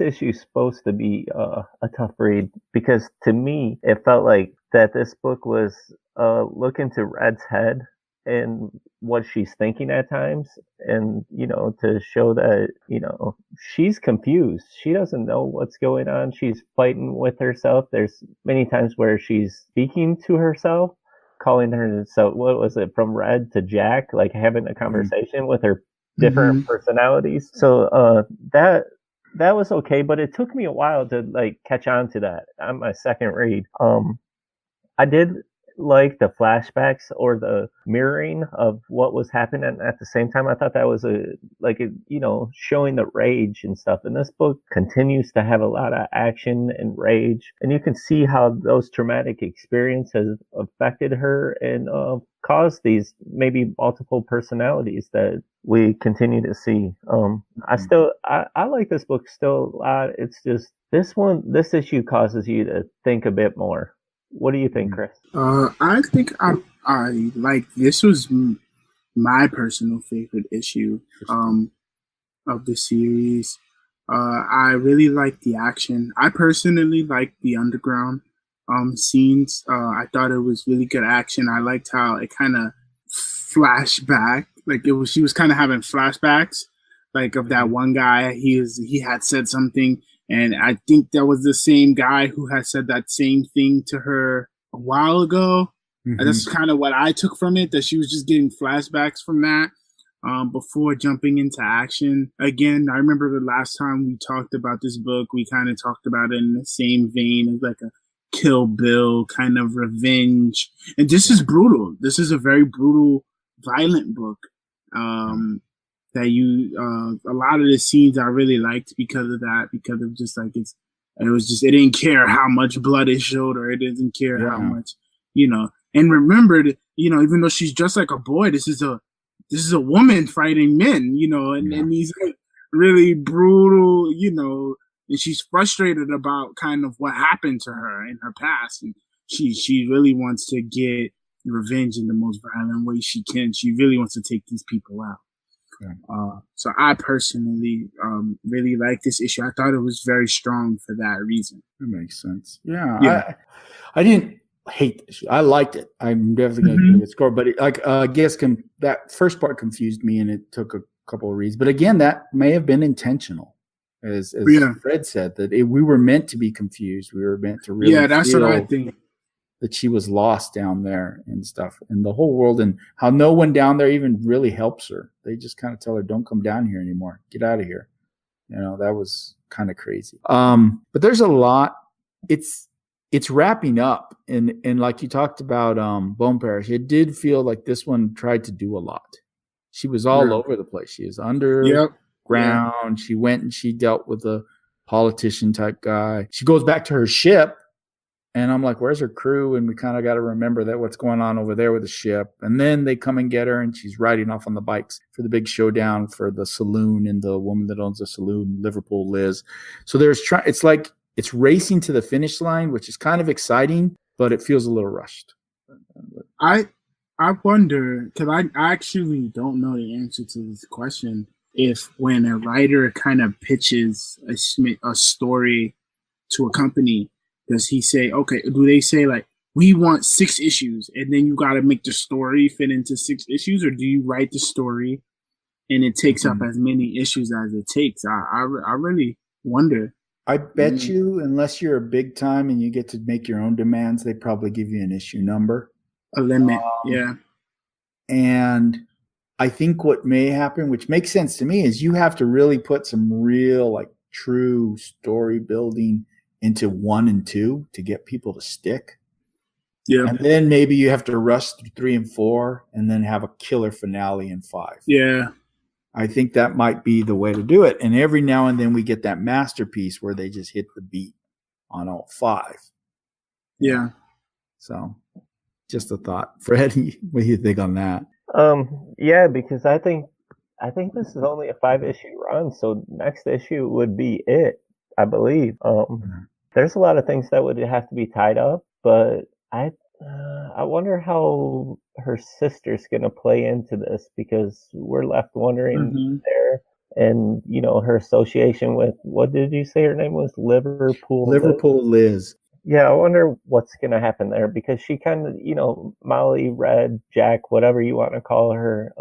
issue is supposed to be a tough read, because to me it felt like that this book was looking to Red's head and what she's thinking at times, and to show that she's confused. She doesn't know what's going on. She's fighting with herself. There's many times where she's speaking to herself, calling herself, what was it, from Red to Jack, like having a conversation with her different personalities. So that that was okay, but it took me a while to like catch on to that on my second read. I did like the flashbacks or the mirroring of what was happening at the same time. I thought that was showing the rage and stuff. And this book continues to have a lot of action and rage, and you can see how those traumatic experiences affected her and caused these maybe multiple personalities that we continue to see. I like this book still a lot. It's just this issue causes you to think a bit more. What do you think, Chris? I think I like this was my personal favorite issue of the series. I really like the action. I personally like the underground scenes. I thought it was really good action. I liked how it kind of flashed back, like she was kind of having flashbacks, like of that one guy. He had said something. And I think that was the same guy who had said that same thing to her a while ago. Mm-hmm. That's kind of what I took from it, that she was just getting flashbacks from that before jumping into action. Again, I remember the last time we talked about this book, we kind of talked about it in the same vein as like a Kill Bill kind of revenge. And this is brutal. This is a very brutal, violent book. That a lot of the scenes I really liked because of that, because of just like it didn't care how much blood it showed, or it didn't care how much, and remembered, even though she's just like a boy, this is a woman fighting men, and these like really brutal, and she's frustrated about kind of what happened to her in her past, and she really wants to get revenge in the most violent way she can. She really wants to take these people out. So I personally really like this issue. I thought it was very strong for that reason. That makes sense. Yeah. I didn't hate the issue. I liked it. I'm definitely going to give it a score. But I guess that first part confused me, and it took a couple of reads. But again, that may have been intentional, as Fred said, that we were meant to be confused. We were meant to really that's what I think. That she was lost down there and stuff, and the whole world, and how no one down there even really helps her. They just kind of tell her, "Don't come down here anymore. Get out of here." That was kind of crazy. But there's a lot. It's wrapping up, and like you talked about, Bone Parish. It did feel like this one tried to do a lot. She was all over the place. She was underground. Yeah. She went and she dealt with a politician type guy. She goes back to her ship. And I'm like, where's her crew? And we kind of got to remember that what's going on over there with the ship. And then they come and get her, and she's riding off on the bikes for the big showdown for the saloon and the woman that owns the saloon, Liverpool Liz. So it's like it's racing to the finish line, which is kind of exciting, but it feels a little rushed. I wonder, because I actually don't know the answer to this question, if when a writer kind of pitches a story to a company, does he say, okay, do they say like, we want 6 issues and then you got to make the story fit into 6 issues? Or do you write the story and it takes up as many issues as it takes? I really wonder. I bet you, unless you're a big time and you get to make your own demands, they probably give you an issue number. A limit, yeah. And I think what may happen, which makes sense to me, is you have to really put some real, like, true story building into 1 and 2 to get people to stick. Yeah. And then maybe you have to rush through 3 and 4 and then have a killer finale in 5. Yeah. I think that might be the way to do it. And every now and then we get that masterpiece where they just hit the beat on all 5. Yeah. So just a thought. Fred, what do you think on that? Yeah, because I think this is only a 5-issue run, so next issue would be it, I believe. There's a lot of things that would have to be tied up, but I wonder how her sister's going to play into this, because we're left wondering there. And, her association with, what did you say her name was? Liverpool Liz. Yeah, I wonder what's going to happen there, because she kind of, Molly, Red, Jack, whatever you want to call her,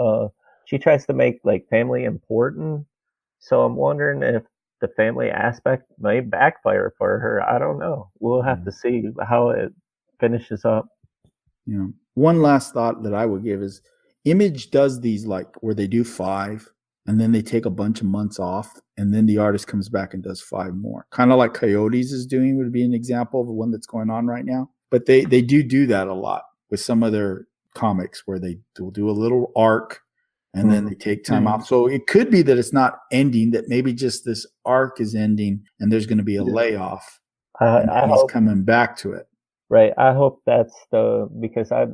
she tries to make like family important. So I'm wondering if the family aspect may backfire for her. I don't know. We'll have to see how it finishes up. One last thought that I would give is Image does these like where they do 5 and then they take a bunch of months off, and then the artist comes back and does 5 more. Kind of like Coyotes is doing would be an example of the one that's going on right now. But they do that a lot with some of their comics where they will do a little arc and then they take time off. So it could be that it's not ending, that maybe just this arc is ending and there's going to be a layoff. And he's coming back to it. Right. I hope that's because I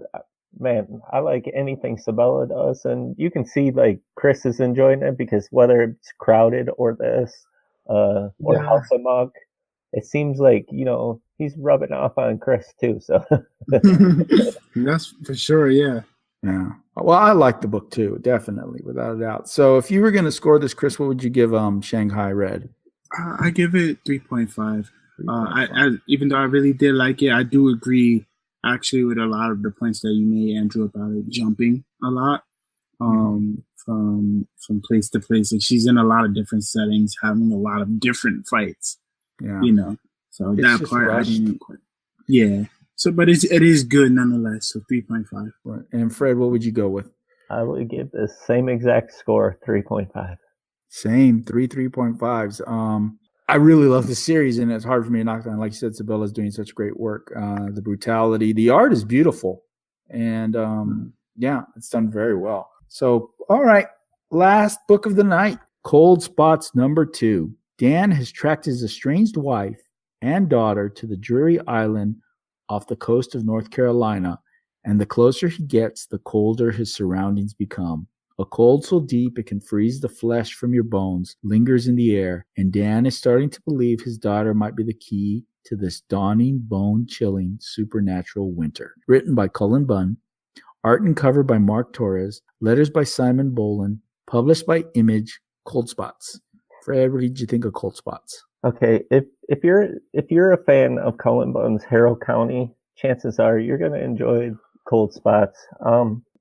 like anything Sabella does, and you can see like Chris is enjoying it because whether it's Crowded or this, or House of Muck, it seems like, he's rubbing off on Chris too. So that's for sure. Yeah. Yeah. Well, I like the book too, definitely, without a doubt. So if you were going to score this, Chris, what would you give Shanghai Red? I give it 3.5. I even though I really did like it, I do agree actually with a lot of the points that you made, Andrew, about it jumping a lot from place to place. Like she's in a lot of different settings, having a lot of different fights. Yeah. So it's that part I didn't quite. Yeah. So, but it is good nonetheless. So 3.5. Right. And Fred, what would you go with? I would give the same exact score, 3.5. Same, 3.5s. I really love the series, and it's hard for me to knock down. Like you said, Sabella's doing such great work. The brutality, the art is beautiful, and it's done very well. So, all right, last book of the night, Cold Spots #2. Dan has tracked his estranged wife and daughter to the Drury Island off the coast of North Carolina, and the closer he gets, the colder his surroundings become. A cold so deep it can freeze the flesh from your bones lingers in the air, and Dan is starting to believe his daughter might be the key to this dawning, bone-chilling, supernatural winter. Written by Cullen Bunn, art and cover by Mark Torres, letters by Simon Boland, published by Image. Cold Spots. Fred, what did you think of Cold Spots? Okay, if you're a fan of Cullen Bunn's Harrow County, chances are you're going to enjoy Cold Spots.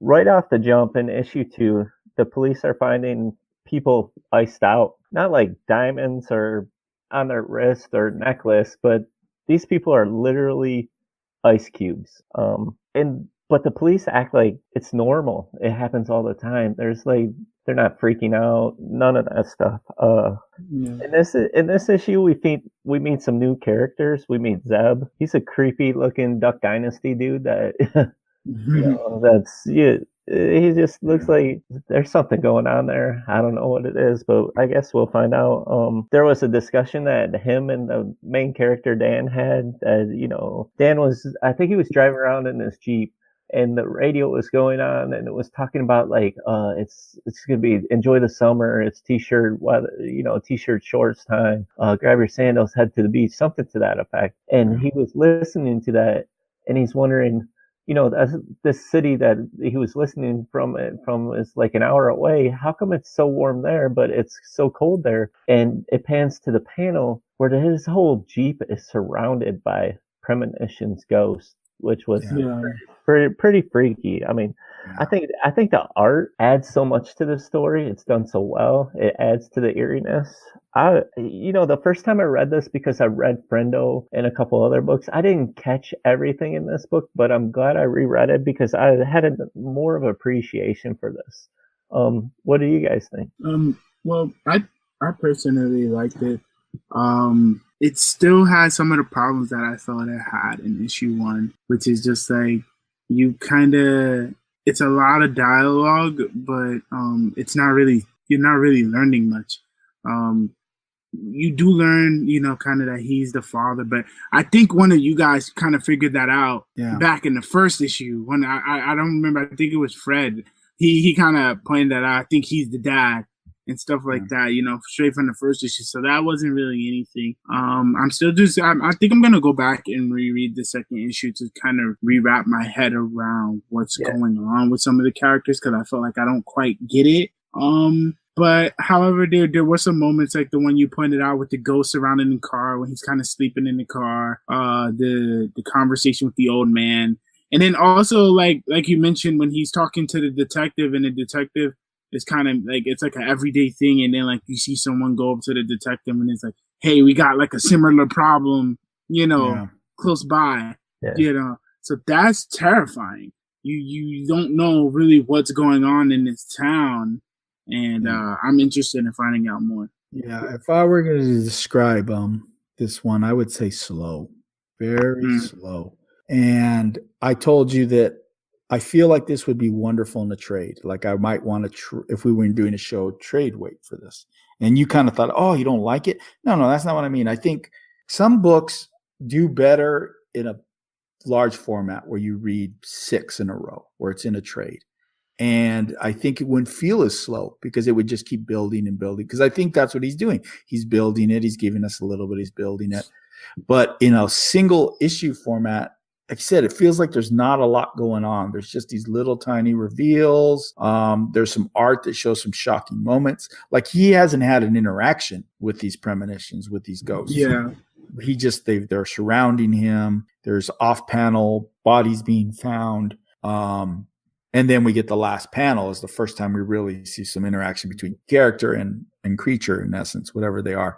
Right off the jump in issue 2, the police are finding people iced out, not like diamonds or on their wrist or necklace, but these people are literally ice cubes. But the police act like it's normal. It happens all the time. They're not freaking out. None of that stuff. In this issue, we meet some new characters. We meet Zeb. He's a creepy looking Duck Dynasty dude that he just looks like there's something going on there. I don't know what it is, but I guess we'll find out. There was a discussion that him and the main character Dan had. Dan I think he was driving around in his Jeep, and the radio was going on, and it was talking about like it's gonna be enjoy the summer. It's t-shirt weather, t-shirt shorts time. Grab your sandals, head to the beach, something to that effect. And he was listening to that, and he's wondering, this city that he was listening from is like an hour away. How come it's so warm there, but it's so cold there? And it pans to the panel where his whole Jeep is surrounded by Premonition's ghost, which was pretty freaky. I mean, I think the art adds so much to the story. It's done so well. It adds to the eeriness. The first time I read this, because I read Friendo and a couple other books, I didn't catch everything in this book, but I'm glad I reread it because I had more of appreciation for this. What do you guys think? Well, I personally liked it. It still has some of the problems that I thought it had in issue 1, which is just like it's a lot of dialogue, but you're not really learning much. You do learn, kind of that he's the father, but I think one of you guys kind of figured that out back in the first issue when I don't remember. I think it was Fred. He kind of pointed that out. I think he's the dad and stuff like that, straight from the first issue. So that wasn't really anything. I'm still I think I'm going to go back and reread the second issue to kind of rewrap my head around what's going on with some of the characters, because I felt like I don't quite get it. But however, there were some moments like the one you pointed out with the ghost surrounding the car when he's kind of sleeping in the car, the conversation with the old man. And then also like you mentioned when he's talking to the detective, and the detective is kind of like, it's like an everyday thing. And then like you see someone go up to the detective and it's like, hey, we got like a similar problem, close by, so that's terrifying. You don't know really what's going on in this town. and I'm interested in finding out more. Yeah, if I were going to describe this one, I would say slow, very slow. And I told you that I feel like this would be wonderful in a trade. Like I might want to, if we were doing a show, trade weight for this. And you kind of thought, oh, you don't like it? No, that's not what I mean. I think some books do better in a large format where you read 6 in a row, where it's in a trade. And I think it wouldn't feel as slow because it would just keep building and building. Because I think that's what he's doing. He's building it. He's giving us a little bit. He's building it. But in a single issue format, like I said, it feels like there's not a lot going on. There's just these little tiny reveals. There's some art that shows some shocking moments. Like he hasn't had an interaction with these premonitions, with these ghosts. Yeah. They're surrounding him. There's off-panel bodies being found. And then we get the last panel is the first time we really see some interaction between character and creature, in essence, whatever they are.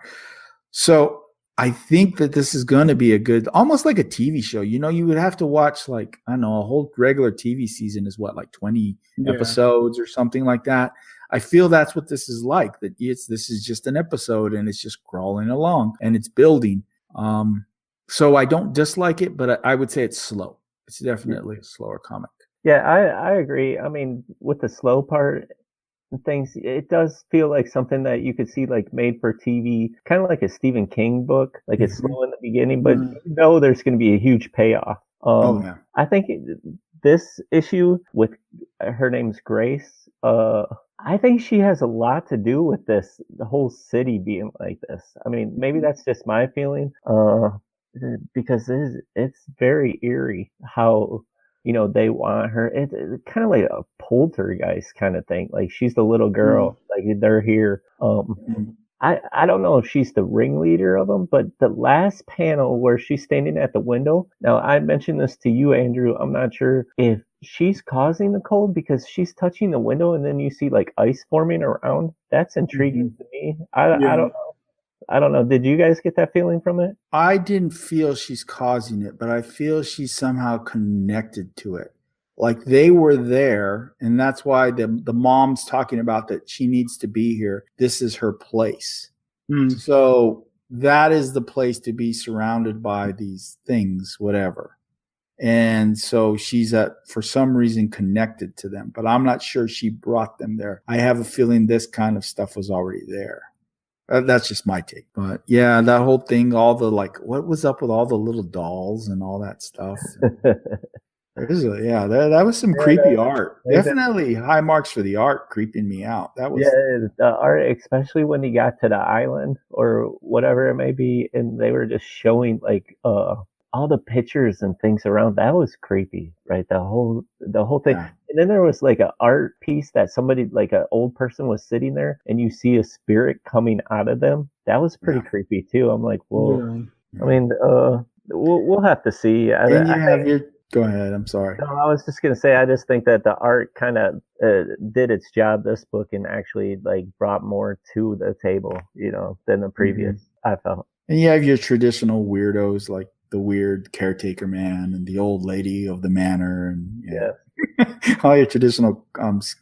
So I think that this is going to be a good, almost like a TV show. You know, you would have to watch like, I don't know, a whole regular TV season is what, like 20 episodes or something like that. I feel that's what this is like, that this is just an episode and it's just crawling along and it's building. So I don't dislike it, but I would say it's slow. It's definitely a slower comic. Yeah, I agree. I mean, with the slow part and things, it does feel like something that you could see like made for TV, kind of like a Stephen King book. Like it's slow in the beginning, but you know there's going to be a huge payoff. I think this issue with her name's Grace, I think she has a lot to do with this, the whole city being like this. I mean, maybe that's just my feeling, because it's very eerie how, you know, they want her. It's kind of like a poltergeist kind of thing. Like she's the little girl, like they're here. I don't know if she's the ringleader of them, but the last panel where she's standing at the window. Now I mentioned this to you, Andrew. I'm not sure if she's causing the cold because she's touching the window and then you see like ice forming around. That's intriguing to me. I don't know. I don't know. Did you guys get that feeling from it? I didn't feel she's causing it, but I feel she's somehow connected to it. Like they were there, and that's why the mom's talking about that she needs to be here. This is her place. So that is the place to be surrounded by these things, whatever. And so she's for some reason connected to them, but I'm not sure she brought them there. I have a feeling this kind of stuff was already there. That's just my take. But yeah, that whole thing, all the like, what was up with all the little dolls and all that stuff? That was some creepy art. Definitely high marks for the art, creeping me out. That was the art, especially when he got to the island or whatever it may be, and they were just showing like all the pictures and things around. That was creepy, right? The whole thing. Yeah. And then there was like an art piece that somebody, like an old person, was sitting there, and you see a spirit coming out of them. That was pretty creepy too. I'm like, whoa. Yeah. I mean, we'll have to see. Go ahead. I'm sorry. No, I was just gonna say, I just think that the art kind of did its job this book and actually like brought more to the table, you know, than the previous. I felt. And you have your traditional weirdos like the weird caretaker man and the old lady of the manor, and all your traditional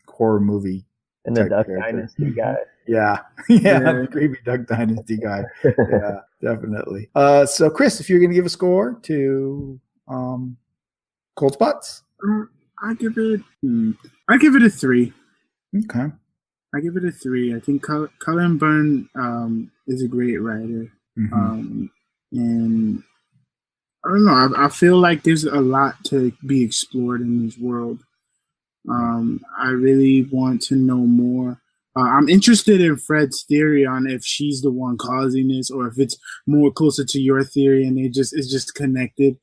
horror movie and the Duck Dynasty guy. The creepy Duck Dynasty guy. Yeah, definitely. So Chris, if you're going to give a score to Cold Spots, I give it a 3. Okay, I give it a 3. I think Cullen Bunn is a great writer, and I don't know. I feel like there's a lot to be explored in this world. I really want to know more. I'm interested in Fred's theory on if she's the one causing this, or if it's more closer to your theory and it's just connected.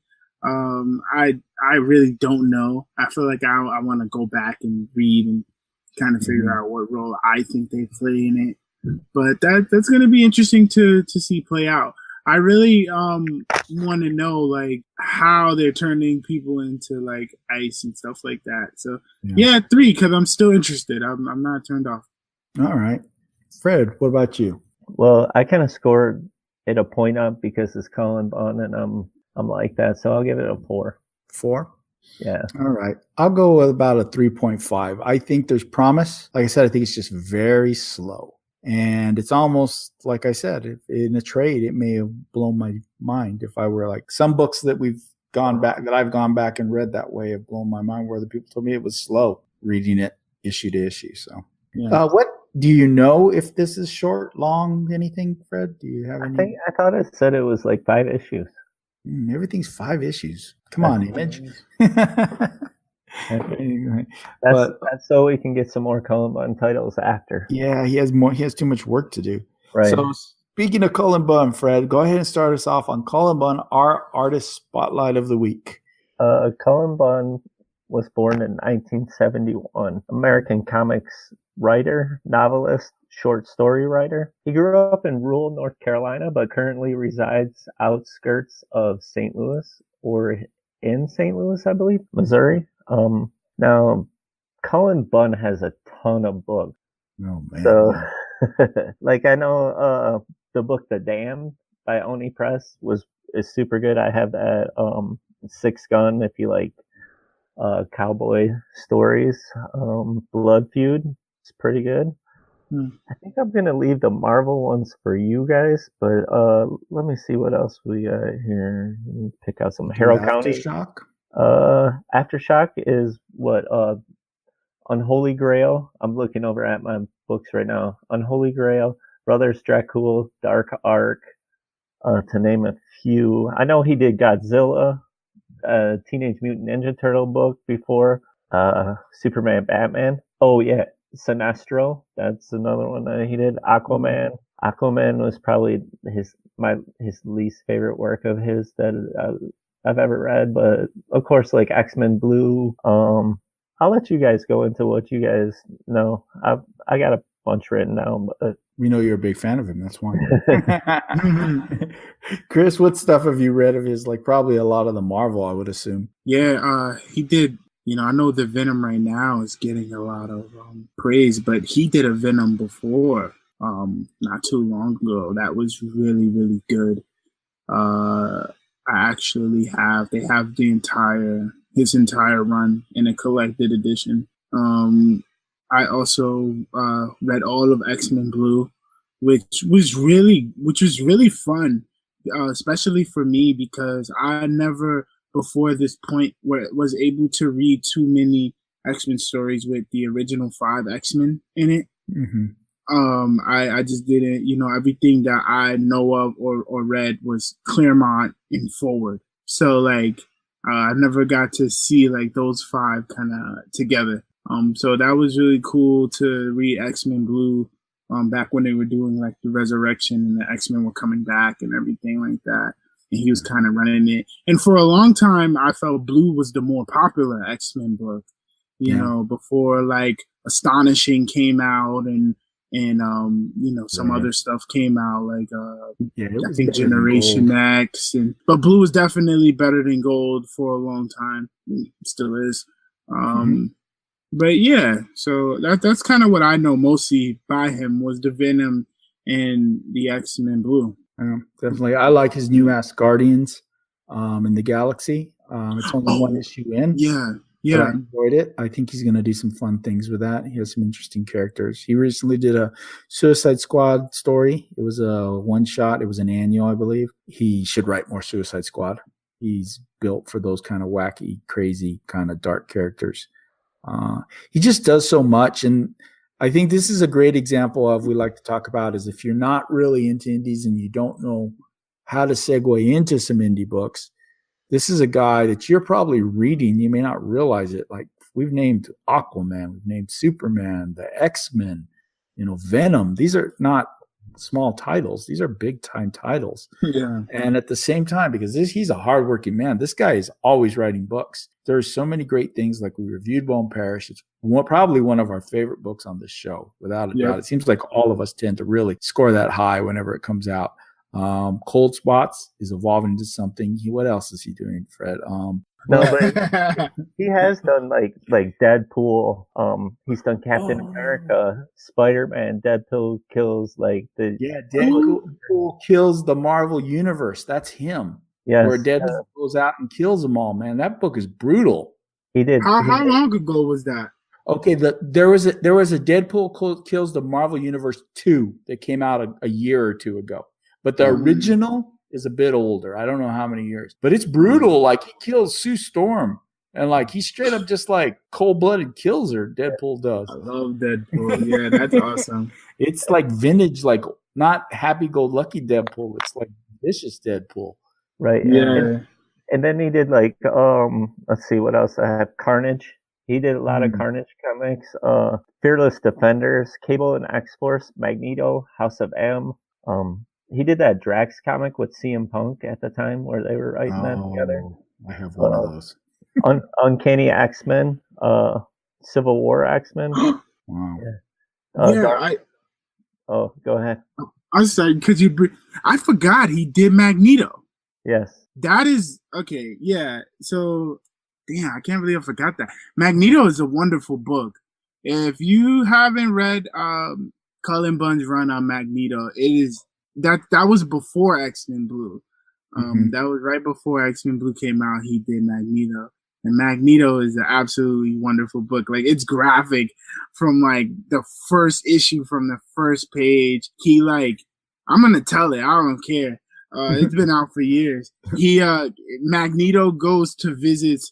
I really don't know. I feel like I want to go back and read and kind of figure out what role I think they play in it. But that's going to be interesting to see play out. I really want to know like how they're turning people into like ice and stuff like that. So 3 because I'm still interested. I'm not turned off. All right, Fred, what about you? Well, I kind of scored it a point up because it's Cullen Bunn and I'm like that, so I'll give it a 4. 4. Yeah. All right. I'll go with about a 3.5. I think there's promise. Like I said, I think it's just very slow. And it's almost like I said, in a trade, it may have blown my mind if I were like some books that I've gone back and read that way have blown my mind, where the people told me it was slow reading it issue to issue. So, yeah. What do you know if this is short, long, anything, Fred? Do you have any? I thought it said it was like 5 issues. Everything's 5 issues. Come on, Image. That's so we can get some more Cullen Bunn titles after. Yeah, he has too much work to do. Right. So speaking of Cullen Bunn, Fred, go ahead and start us off on Cullen Bunn, our artist spotlight of the week. Cullen Bunn was born in 1971. American comics writer, novelist, short story writer. He grew up in rural North Carolina, but currently resides outskirts of St. Louis, or in St. Louis, I believe, Missouri. Now, Cullen Bunn has a ton of books. Oh man! So, like I know, the book "The Damned" by Oni Press is super good. I have that 6 Gun if you like cowboy stories. Blood Feud is pretty good. I think I'm gonna leave the Marvel ones for you guys, but let me see what else we got here. Pick out some Harrow County. Aftershock. Aftershock is what Unholy Grail. I'm looking over at my books right now. Unholy Grail, Brothers Dracul, Dark Ark, to name a few. I know he did Godzilla, Teenage Mutant Ninja Turtle book before, Superman, Batman. Oh yeah, Sinestro. That's another one that he did. Aquaman. Aquaman was probably his least favorite work of his that I've ever read, but of course, like X-Men Blue. I'll let you guys go into what you guys know. I got a bunch written down, but we know you're a big fan of him. That's why. Chris, what stuff have you read of his? Like probably a lot of the Marvel, I would assume. Yeah, he did. I know the Venom right now is getting a lot of praise, but he did a Venom before, not too long ago. That was really, really good. They have his entire run in a collected edition. I also read all of X-Men Blue, which was really fun, especially for me because I never before this point was able to read too many X-Men stories with the original 5 X-Men in it. Mm-hmm. I just didn't, everything that I know of or read was Claremont and forward. So like, I never got to see like those 5 kind of together. So that was really cool to read X-Men Blue, back when they were doing like the Resurrection and the X-Men were coming back and everything like that. And he was kind of running it. And for a long time, I felt Blue was the more popular X-Men book, before like Astonishing came out and some other stuff came out like I think Generation X, but Blue was definitely better than Gold for a long time. It still is. But yeah, so that's kind of what I know mostly by him was the Venom and the X-Men Blue. Definitely, I like his new Asgardians in the Galaxy. It's only 1 issue in. Yeah, I enjoyed it. I think he's going to do some fun things with that. He has some interesting characters. He recently did a Suicide Squad story. It was a 1-shot. It was an annual, I believe. He should write more Suicide Squad. He's built for those kind of wacky, crazy, kind of dark characters. He just does so much. And I think this is a great example of we like to talk about is if you're not really into indies and you don't know how to segue into some indie books, this is a guy that you're probably reading. You may not realize it. Like we've named Aquaman, we've named Superman, the X-Men, Venom. These are not small titles. These are big time titles. Yeah. And at the same time, because he's a hardworking man, this guy is always writing books. There's so many great things. Like we reviewed Parish. It's probably one of our favorite books on this show, without a doubt. It seems like all of us tend to really score that high whenever it comes out. Cold Spots is evolving into something. What else is he doing, Fred? No, but he has done like Deadpool. He's done Captain America, Spider-Man. Deadpool kills Deadpool kills the Marvel universe. That's him. Yes. where Deadpool goes out and kills them all. Man, that book is brutal. He did. How long ago was that? Okay, there was a Deadpool kills the Marvel Universe 2 that came out a year or two ago, but the original is a bit older. I don't know how many years, but it's brutal. Like he kills Sue Storm, and like he straight up just like cold-blooded kills her. Deadpool does. I love Deadpool. Yeah, that's awesome. It's like vintage, like not happy-go-lucky Deadpool. It's like vicious Deadpool. Right. Yeah. And then he did like let's see what else I have. Carnage. He did a lot of Carnage comics. Fearless Defenders, Cable and X-Force, Magneto, House of M. He did that Drax comic with CM Punk at the time where they were writing that together. I have one of those. Uncanny X-Men, Civil War X-Men. Wow. Oh, go ahead. I'm sorry, I forgot he did Magneto. Yes. That is okay. Yeah. So, damn, I can't believe I forgot that. Magneto is a wonderful book. If you haven't read Cullen Bunn's run on Magneto, it is that was before X-Men Blue. That was right before X-Men Blue came out. He did Magneto, and Magneto is an absolutely wonderful book. Like it's graphic from like the first issue, from the first page. He I'm gonna tell it. I don't care. It's been out for years. Magneto goes to visit.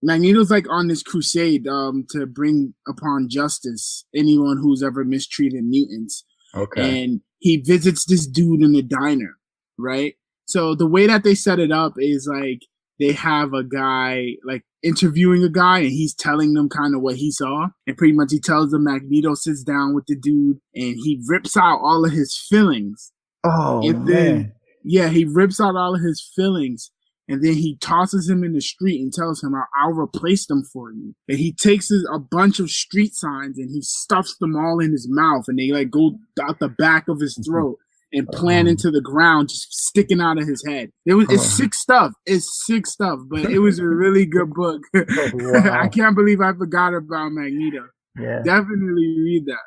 Magneto's like on this crusade to bring upon justice anyone who's ever mistreated mutants. Okay. And he visits this dude in a diner, right? So the way that they set it up is like they have a guy like interviewing a guy and he's telling them kind of what he saw. And pretty much he tells them Magneto sits down with the dude and he rips out all of his fillings. Oh, and then, yeah, he rips out all of his fillings and then he tosses him in the street and tells him, I'll replace them for you. And he takes a bunch of street signs and he stuffs them all in his mouth and they like go out the back of his throat and plant into the ground, just sticking out of his head. It's sick stuff. It's sick stuff, but it was a really good book. Wow. I can't believe I forgot about Magneto. Yeah. Definitely read that.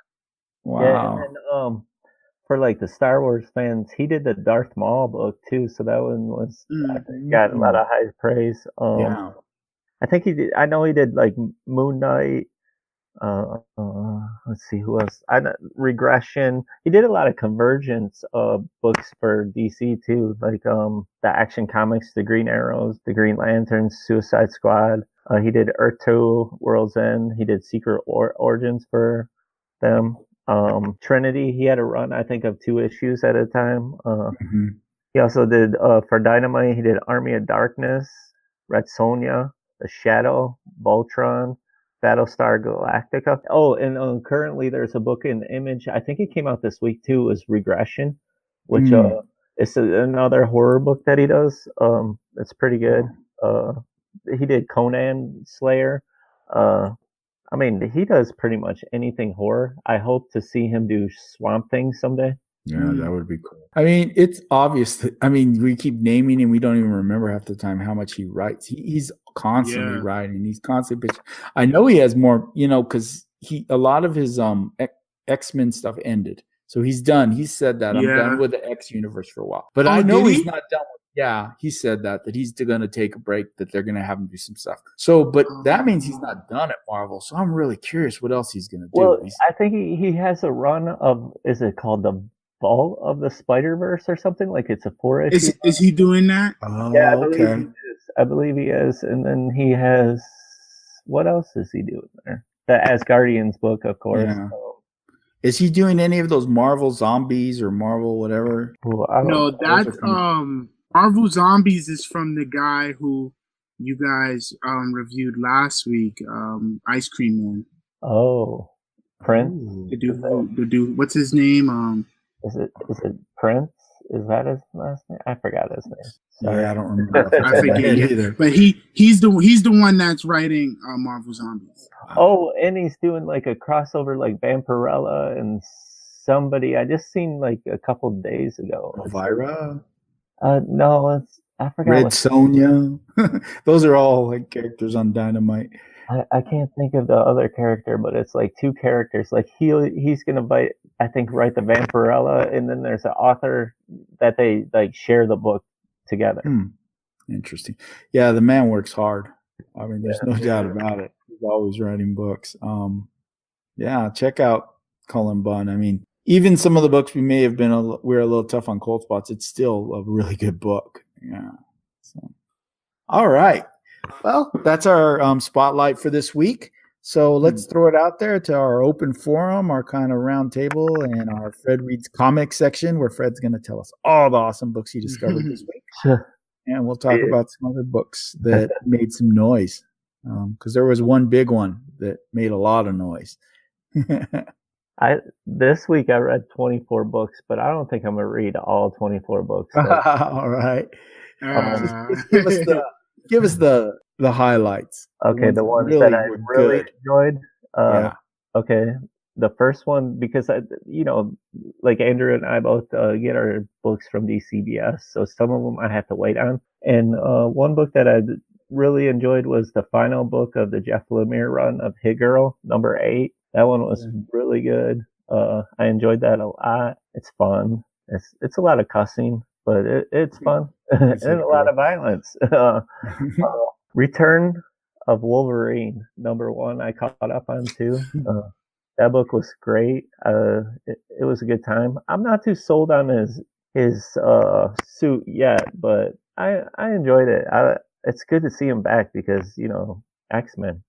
Wow. Yeah, and then, for like the Star Wars fans, he did the Darth Maul book too, so that one was got a lot of high praise. Yeah. I think he did. I know he did like Moon Knight. Let's see who else. Regression. He did a lot of Convergence books for DC too, like the Action Comics, the Green Arrows, the Green Lanterns, Suicide Squad. He did Earth 2, World's End. He did Secret Origins for them. Trinity, he had a run, I think, of 2 issues at a time. He also did, for Dynamite, he did Army of Darkness, Red Sonja, The Shadow, Voltron, Battlestar Galactica. Oh, and currently there's a book in Image, I think it came out this week too, is Regression, which is another horror book that he does. It's pretty good. He did Conan Slayer. I mean, he does pretty much anything horror. I hope to see him do Swamp Thing someday. Yeah, that would be cool. I mean, it's obvious that, I mean, we keep naming him. We don't even remember half the time how much he writes. He's constantly writing. He's constantly pitching. I know he has more, because a lot of his X-Men stuff ended. So he's done. He said that I'm done with the X universe for a while. But I know he's not done with. Yeah, he said that he's going to take a break, that they're going to have him do some stuff. So, but that means he's not done at Marvel. So I'm really curious what else he's going to do. Well, I think he has a run of, is it called the Vault of the Spider-Verse or something? Like it's a 4-issue. Is he doing that? Oh, yeah, I believe he is. And then he has, what else is he doing there? The Asgardians book, of course. Yeah. Is he doing any of those Marvel Zombies or Marvel whatever? Well, no, that's Marvel Zombies is from the guy who you guys reviewed last week, Ice Cream Man. Oh, Prince. The dude. What's his name? Is it Prince? Is that his last name? I forgot his name. Sorry, I don't remember. I forget either. But he's the one that's writing Marvel Zombies. Oh, and he's doing like a crossover like Vampirella and somebody I just seen like a couple days ago. Elvira? No, I forgot. Red Sonja. Those are all like characters on Dynamite. I can't think of the other character, but it's like 2 characters. Like he's gonna write the Vampirella, and then there's an author that they like share the book together. Interesting. Yeah, the man works hard. I mean, there's no doubt about it. He's always writing books. Yeah, check out Cullen Bunn. I mean, even some of the books we may have been we're a little tough on cold spots. It's still a really good book. Yeah. So, all right. Well, that's our spotlight for this week. So let's throw it out there to our open forum, our kind of round table, and our Fred Reads Comics section, where Fred's going to tell us all the awesome books he discovered this week. And we'll talk about some other books that made some noise, because there was one big one that made a lot of noise. This week I read 24 books, but I don't think I'm going to read all 24 books. All right. Just give us the highlights. Okay, the ones that I really enjoyed. Okay, the first one, because like Andrew and I both get our books from DCBS, so some of them I have to wait on. And one book that I really enjoyed was the final book of the Jeff Lemire run of Hit Girl, number 8. That one was really good. I enjoyed that a lot. It's fun. It's a lot of cussing, but it's fun. And a lot of violence. Return of Wolverine, number 1, I caught up on too. That book was great. It was a good time. I'm not too sold on his suit yet, but I enjoyed it. It's good to see him back because, X-Men.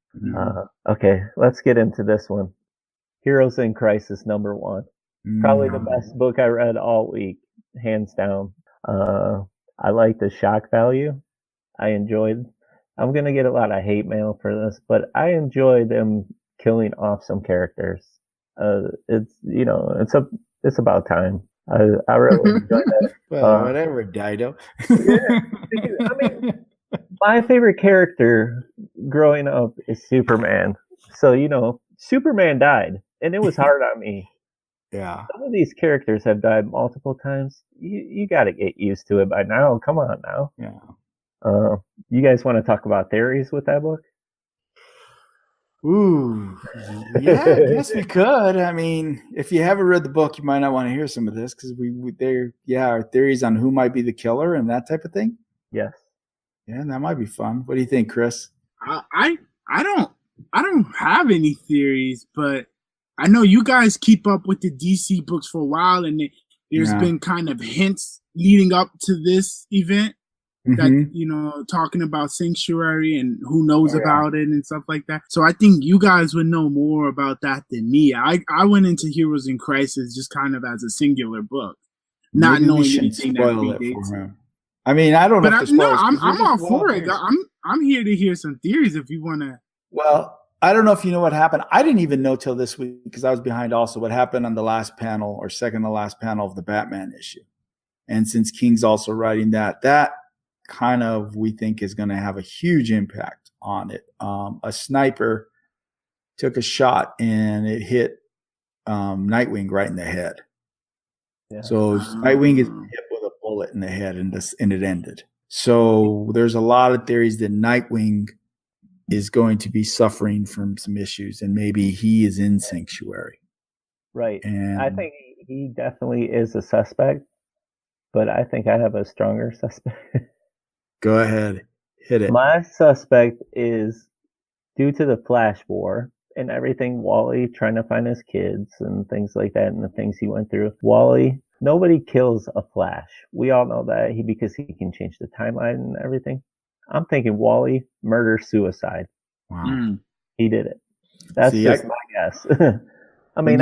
Okay, let's get into this one. Heroes in Crisis, number 1. Probably the best book I read all week, hands down. I like the shock value. I'm going to get a lot of hate mail for this, but I enjoy them killing off some characters. It's about time. I really enjoy that. Well, whatever, Dido. I mean, my favorite character growing up is Superman. So, Superman died, and it was hard on me. Yeah. Some of these characters have died multiple times. You got to get used to it by now. Come on now. Yeah. You guys want to talk about theories with that book? Ooh. Yeah, I guess we could. I mean, if you haven't read the book, you might not want to hear some of this because our theories on who might be the killer and that type of thing. Yes. Yeah, that might be fun. What do you think, Chris? I don't have any theories, but I know you guys keep up with the DC books for a while, and there's been kind of hints leading up to this event that, talking about Sanctuary and who knows about it and stuff like that. So I think you guys would know more about that than me. I went into Heroes in Crisis just kind of as a singular book, not knowing anything that predates it. I mean, I don't know. But I'm all for it. I'm here to hear some theories if you want to. Well, I don't know if you know what happened. I didn't even know till this week because I was behind also what happened on the last panel or second to last panel of the Batman issue. And since King's also writing that kind of we think is going to have a huge impact on it. A sniper took a shot and it hit Nightwing right in the head. Yeah. So Nightwing is hit with a bullet in the head and it ended. So there's a lot of theories that Nightwing is going to be suffering from some issues and maybe he is in Sanctuary. Right. And I think he definitely is a suspect, but I think I have a stronger suspect. Go ahead. Hit it. My suspect is due to the Flash War and everything, Wally trying to find his kids and things like that and the things he went through. Wally, nobody kills a Flash. We all know that because he can change the timeline and everything. I'm thinking Wally murder-suicide. Wow. He did it. That's my guess. I mean,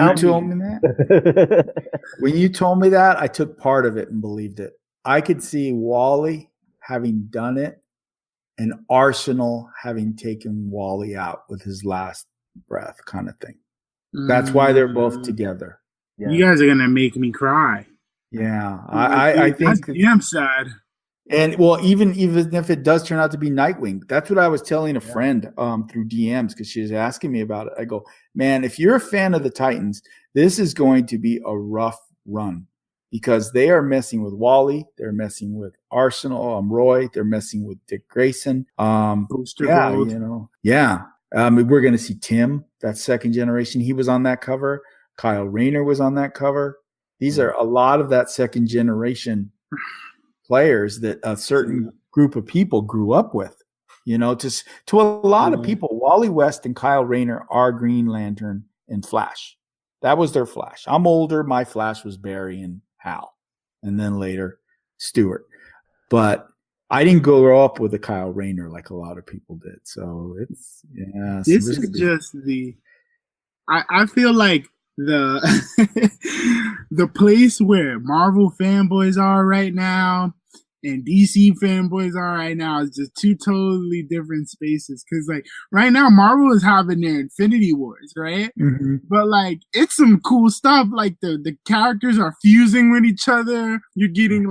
when you told me that, I took part of it and believed it. I could see Wally having done it and Arsenal having taken Wally out with his last breath kind of thing. That's why they're both together. Yeah. You guys are going to make me cry. Yeah. I think I'm sad. And well, even if it does turn out to be Nightwing, that's what I was telling a friend through DMs because she was asking me about it. I go, man, if you're a fan of the Titans, this is going to be a rough run because they are messing with Wally, they're messing with Arsenal, Roy, they're messing with Dick Grayson. Booster Gold. We're going to see Tim, that second generation. He was on that cover. Kyle Rayner was on that cover. These are a lot of that second generation players that a certain group of people grew up with. You know, to a lot of people, Wally West and Kyle Rayner are Green Lantern and Flash. That was their Flash. I'm older. My Flash was Barry and Hal, and then later Stewart. But I didn't grow up with a Kyle Rayner like a lot of people did. So it's This is just the. I feel like the the place where Marvel fanboys are right now and DC fanboys are right now is just two totally different spaces. Because like right now, Marvel is having their Infinity Wars, right? Mm-hmm. But like it's some cool stuff. Like the characters are fusing with each other. You're getting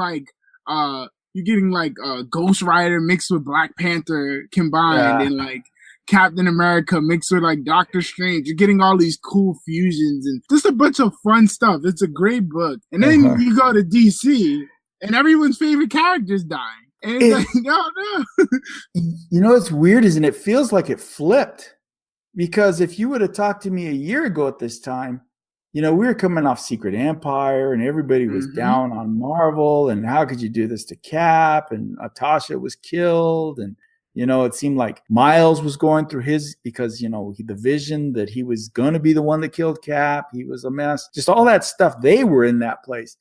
Ghost Rider mixed with Black Panther combined, and like Captain America mixed with like Doctor Strange. You're getting all these cool fusions and just a bunch of fun stuff. It's a great book. And then you go to DC and everyone's favorite character's dying. And it's like, no. You know, it's weird, isn't it? It feels like it flipped. Because if you would have talked to me a year ago at this time, you know, we were coming off Secret Empire and everybody was down on Marvel and how could you do this to Cap, and Natasha was killed, and you know, it seemed like Miles was going through because, you know, the vision that he was going to be the one that killed Cap. He was a mess. Just all that stuff. They were in that place.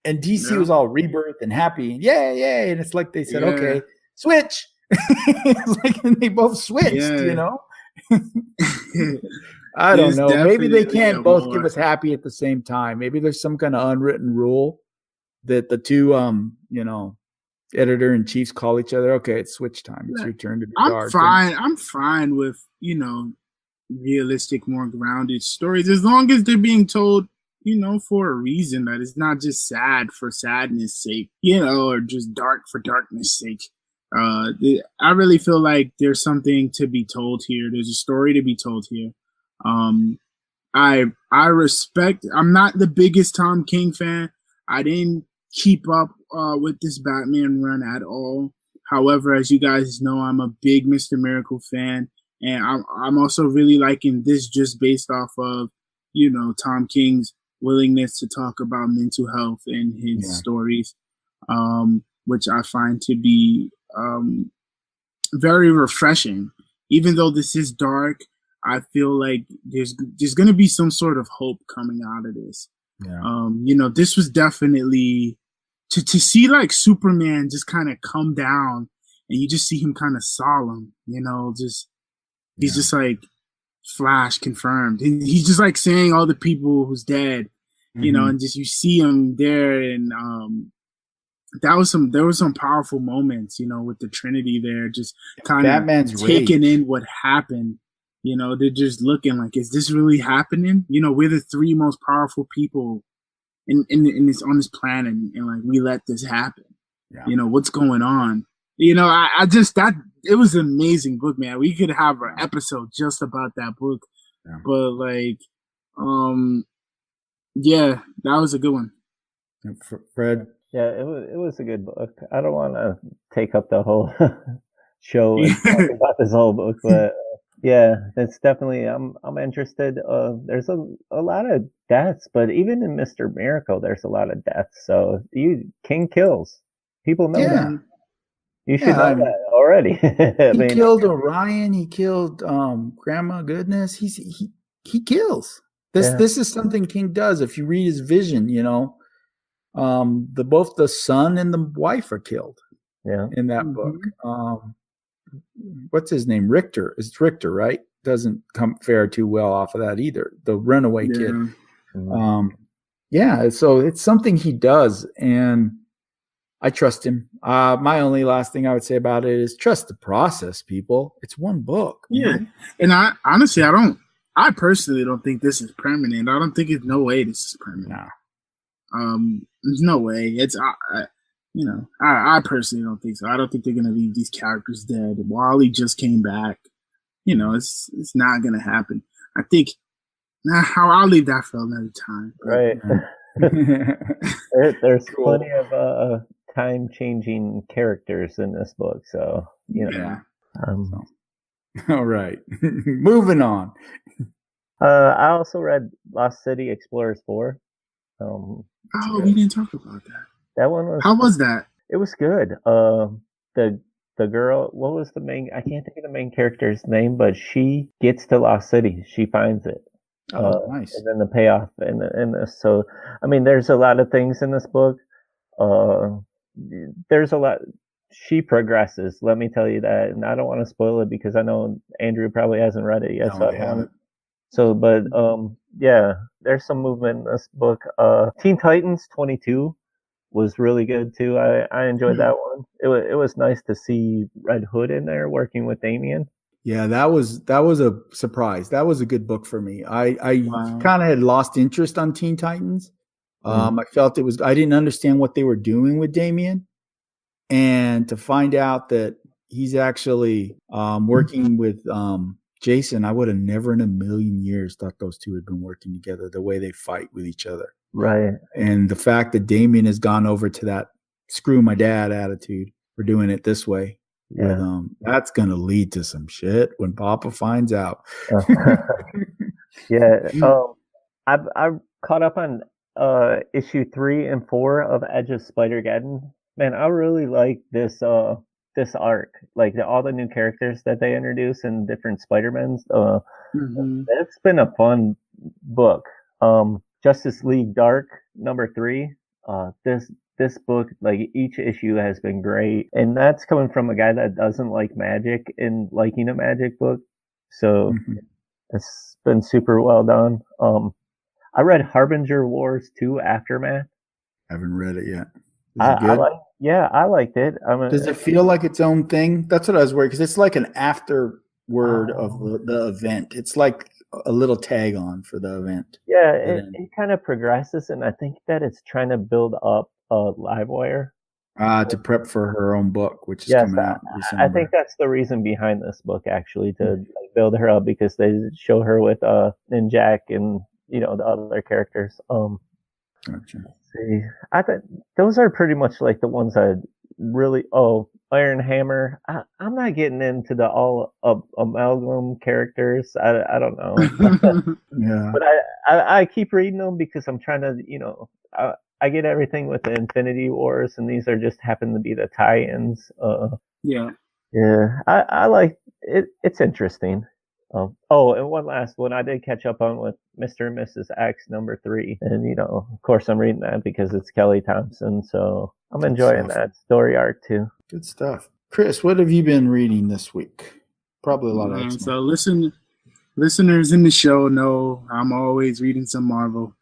And DC was all rebirth and happy. And yay. And it's like they said, okay, switch. It's like, and they both switched, you know? I don't know. Maybe they can't both give us happy at the same time. Maybe there's some kind of unwritten rule that the two, you know, editor-in-chiefs call each other. Okay, it's switch time. It's your turn to be dark. I'm fine with, you know, realistic, more grounded stories as long as they're being told, you know, for a reason, that it's not just sad for sadness' sake, you know, or just dark for darkness' sake. I really feel like there's something to be told here. There's a story to be told here. I respect. I'm not the biggest Tom King fan. I didn't keep up with this Batman run at all. However, as you guys know, I'm a big Mr. Miracle fan, and I'm also really liking this just based off of, you know, Tom King's willingness to talk about mental health in his stories, which I find to be very refreshing. Even though this is dark, I feel like there's going to be some sort of hope coming out of this. You know, this was definitely to see like Superman just kind of come down and you just see him kind of solemn, you know, just he's just like Flash confirmed. He's just like saying all the people who's dead, you know, and just you see him there, and there were some powerful moments, you know, with the Trinity there, just kind of taking in what happened. You know, they're just looking like, is this really happening? You know, we're the three most powerful people in this on this planet, and like we let this happen. You know, what's going on? You know, I just it was an amazing book, man. We could have an episode just about that book. But like, that was a good one. Fred? Yeah, it was a good book. I don't want to take up the whole show and talk about this whole book, but yeah, it's definitely I'm interested. There's a lot of deaths, but even in Mr. Miracle, there's a lot of deaths. So King kills. People know that. You should know that already. He killed Orion. He killed Grandma Goodness. He kills. This is something King does. If you read his vision, you know, both the son and the wife are killed. In that book. What's his name? Richter. It's Richter, right? Doesn't fare too well off of that either. The runaway kid. So it's something he does, and I trust him. My only last thing I would say about it is trust the process, people. It's one book. And I personally don't think this is permanent. I don't think there's no way this is permanent. There's no way. It's you know, I personally don't think so. I don't think they're gonna leave these characters dead. Wally just came back. You know, it's not gonna happen. I think I'll leave that for another time. Right. There's plenty of time-changing characters in this book, so you know. All right, moving on. I also read Lost City Explorers 4. We didn't talk about that. That one was. How was that? It was good. The girl, what was the main? I can't think of the main character's name, but she gets to Lost City. She finds it. Nice. And then the payoff, and so I mean, there's a lot of things in this book. There's a lot. She progresses. Let me tell you that, and I don't want to spoil it because I know Andrew probably hasn't read it yet. No, so I haven't. So, but yeah, there's some movement in this book. Teen Titans 22 was really good too. I enjoyed that one. It was nice to see Red Hood in there working with Damian. Yeah, that was a surprise. That was a good book for me. I Wow. kind of had lost interest on Teen Titans. I felt I didn't understand what they were doing with Damian, and to find out that he's actually working with Jason, I would have never in a million years thought those two had been working together the way they fight with each other. Right. And the fact that Damian has gone over to that screw my dad attitude for doing it this way. Yeah. With that's gonna lead to some shit when Papa finds out. Yeah. I've caught up on issue 3 and 4 of Edge of Spider-Geddon. Man, I really like this this arc. Like all the new characters that they introduce and different Spider-Mans. It's been a fun book. Justice League Dark #3. This book, like each issue has been great, and that's coming from a guy that doesn't like magic and liking a magic book. So it's been super well done. I read Harbinger Wars 2 Aftermath. Haven't read it yet. I liked it. Does it feel like its own thing? That's what I was worried, because it's like an afterword of the event. It's like a little tag on for the event. Yeah, it kind of progresses, and I think that it's trying to build up Livewire. To prep for her own book, which is coming out in December. I think that's the reason behind this book, actually, to like, build her up, because they show her with Ninjak and the other characters. Gotcha. Let's see, I think those are pretty much like the ones I really. Iron Hammer. I'm not getting into the all amalgam characters. I don't know. Yeah. But I keep reading them because I'm trying to, I get everything with the Infinity Wars, and these are just happen to be the tie-ins. Yeah. I like it. It's interesting. And one last one I did catch up on with Mr. and Mrs. X #3, and of course I'm reading that because it's Kelly Thompson, so I'm enjoying that story arc too. Good stuff. Chris, what have you been reading this week? Probably a lot of X-Men. So listeners in the show know I'm always reading some Marvel.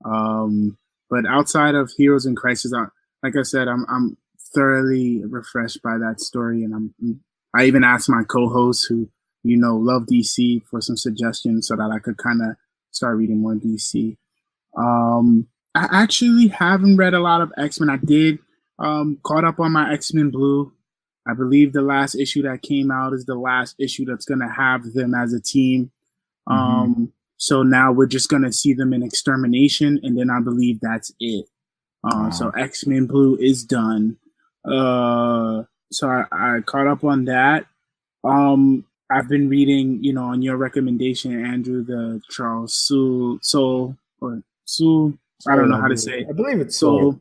But outside of Heroes in Crisis, like I said, I'm thoroughly refreshed by that story, and I even asked my co-hosts who love DC for some suggestions so that I could kind of start reading more DC. I actually haven't read a lot of X-Men. I did caught up on my X-Men Blue. I believe the last issue that came out is the last issue that's going to have them as a team. So now we're just going to see them in Extermination, and then I believe that's it. So X-Men Blue is done. So I caught up on that. I've been reading, on your recommendation, Andrew, the Charles Soule. I don't know how to say it. I believe it's Soule.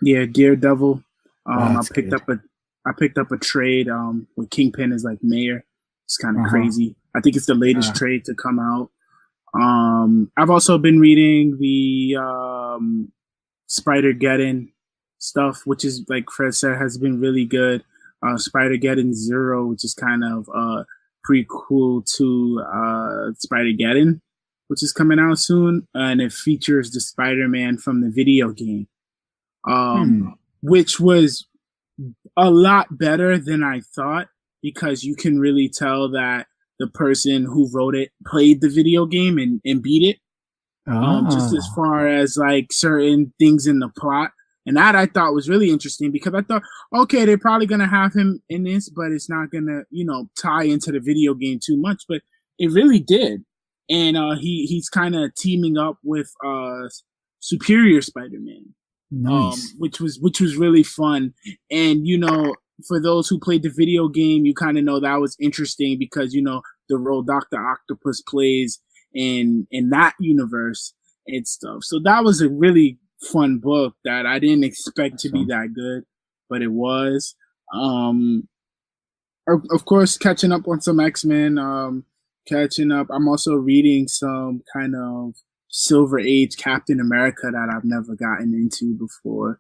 Yeah, Daredevil. I picked up a trade where Kingpin is like mayor. It's kind of crazy. I think it's the latest trade to come out. I've also been reading the Spider-Geddon stuff, which is, like Fred said, has been really good. Spider-Geddon 0, which is kind of prequel to Spider-Geddon, which is coming out soon, and it features the Spider-Man from the video game, which was a lot better than I thought, because you can really tell that the person who wrote it played the video game and beat it. Just as far as like certain things in the plot. And that I thought was really interesting, because I thought, okay, they're probably going to have him in this, but it's not going to, tie into the video game too much. But it really did. And he's kind of teaming up with Superior Spider-Man. Nice. Which was really fun. And, for those who played the video game, you kind of know that was interesting, because, the role Dr. Octopus plays in that universe and stuff. So that was a really fun book that I didn't expect to be that good. but it was. Of course, catching up on some X-Men, catching up. I'm also reading some kind of Silver Age Captain America that I've never gotten into before,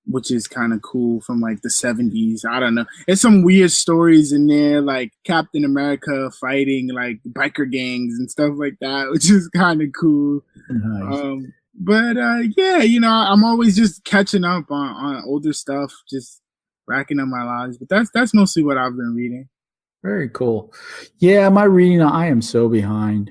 which is kind of cool from like the 70s. I don't know. There's some weird stories in there, like Captain America fighting like biker gangs and stuff like that, which is kind of cool. Nice. But yeah, you know, I'm always just catching up on older stuff, just racking up my lives. But that's mostly what I've been reading. Very cool. Yeah, my reading, I am so behind.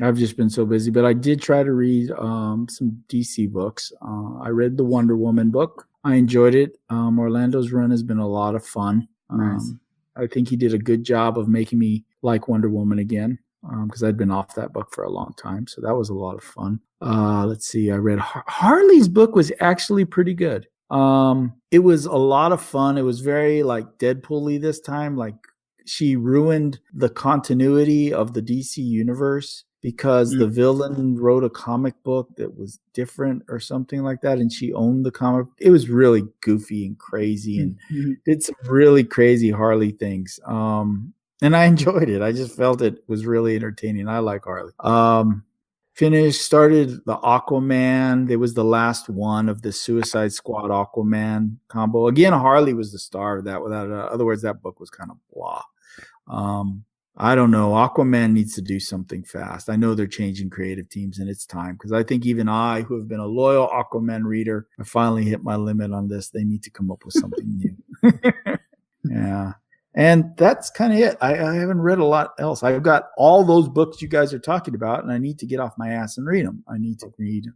I've just been so busy, but I did try to read some DC books. I read the Wonder Woman book. I enjoyed it. Orlando's run has been a lot of fun. Nice. I think he did a good job of making me like Wonder Woman again, because I'd been off that book for a long time. So that was a lot of fun. Let's see. I read Harley's book was actually pretty good. It was a lot of fun. It was very like Deadpool-y this time. Like she ruined the continuity of the DC universe because the villain wrote a comic book that was different or something like that, and she owned the comic. It was really goofy and crazy and did some really crazy Harley things. And I enjoyed it. I just felt it was really entertaining. I like Harley. Started the Aquaman. It was the last one of the Suicide Squad Aquaman combo. Again, Harley was the star of that. Without other words, that book was kind of blah. I don't know. Aquaman needs to do something fast. I know they're changing creative teams and it's time, because I think even I, who have been a loyal Aquaman reader, I finally hit my limit on this. They need to come up with something new. Yeah. And that's kind of it. I haven't read a lot else. I've got all those books you guys are talking about, and I need to get off my ass and read them. I need to read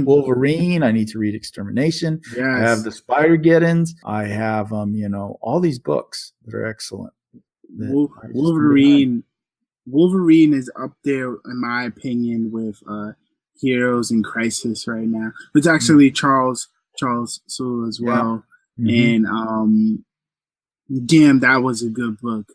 Wolverine. I need to read Extermination. Yes. I have the Spider-Geddons. I have, all these books that are excellent. Wolverine is up there, in my opinion, with Heroes in Crisis right now. It's actually Charles Soule as well. Yeah. And damn, that was a good book.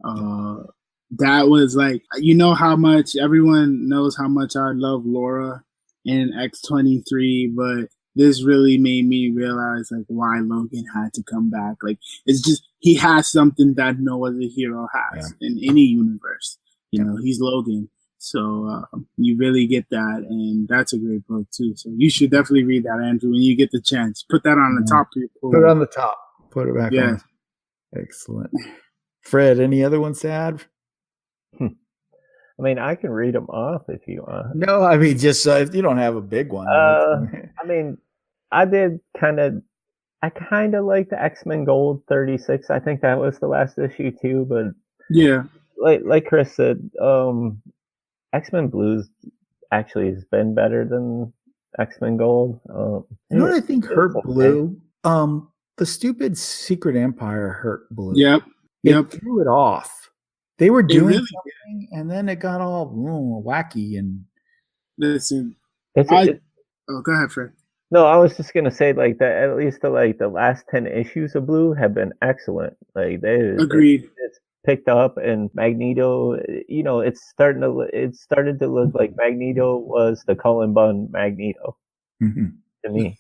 That was like, you know how much everyone knows how much I love Laura in X-23, but this really made me realize like why Logan had to come back. Like it's just, he has something that no other hero has in any universe. You know, he's Logan. So you really get that, and that's a great book too. So you should definitely read that, Andrew, when you get the chance. Put that on the top of your pool. Put it on the top. Put it back on. Excellent. Fred, any other ones to add? I mean, I can read them off if you want. No, I mean, just if you don't have a big one. I mean, I kind of like the X-Men Gold 36. I think that was the last issue too, but yeah, like Chris said, X-Men Blues actually has been better than X-Men Gold. You know what I think hurt Blue? The stupid Secret Empire hurt Blue. Yep. It threw it off. They were doing something, and then it got all wacky. And listen, go ahead, Fred. No, I was just gonna say like that. At least the last 10 issues of Blue have been excellent. Like agreed. It's picked up, and Magneto. You know, it started to look like Magneto was the Cullen Bunn Magneto to me.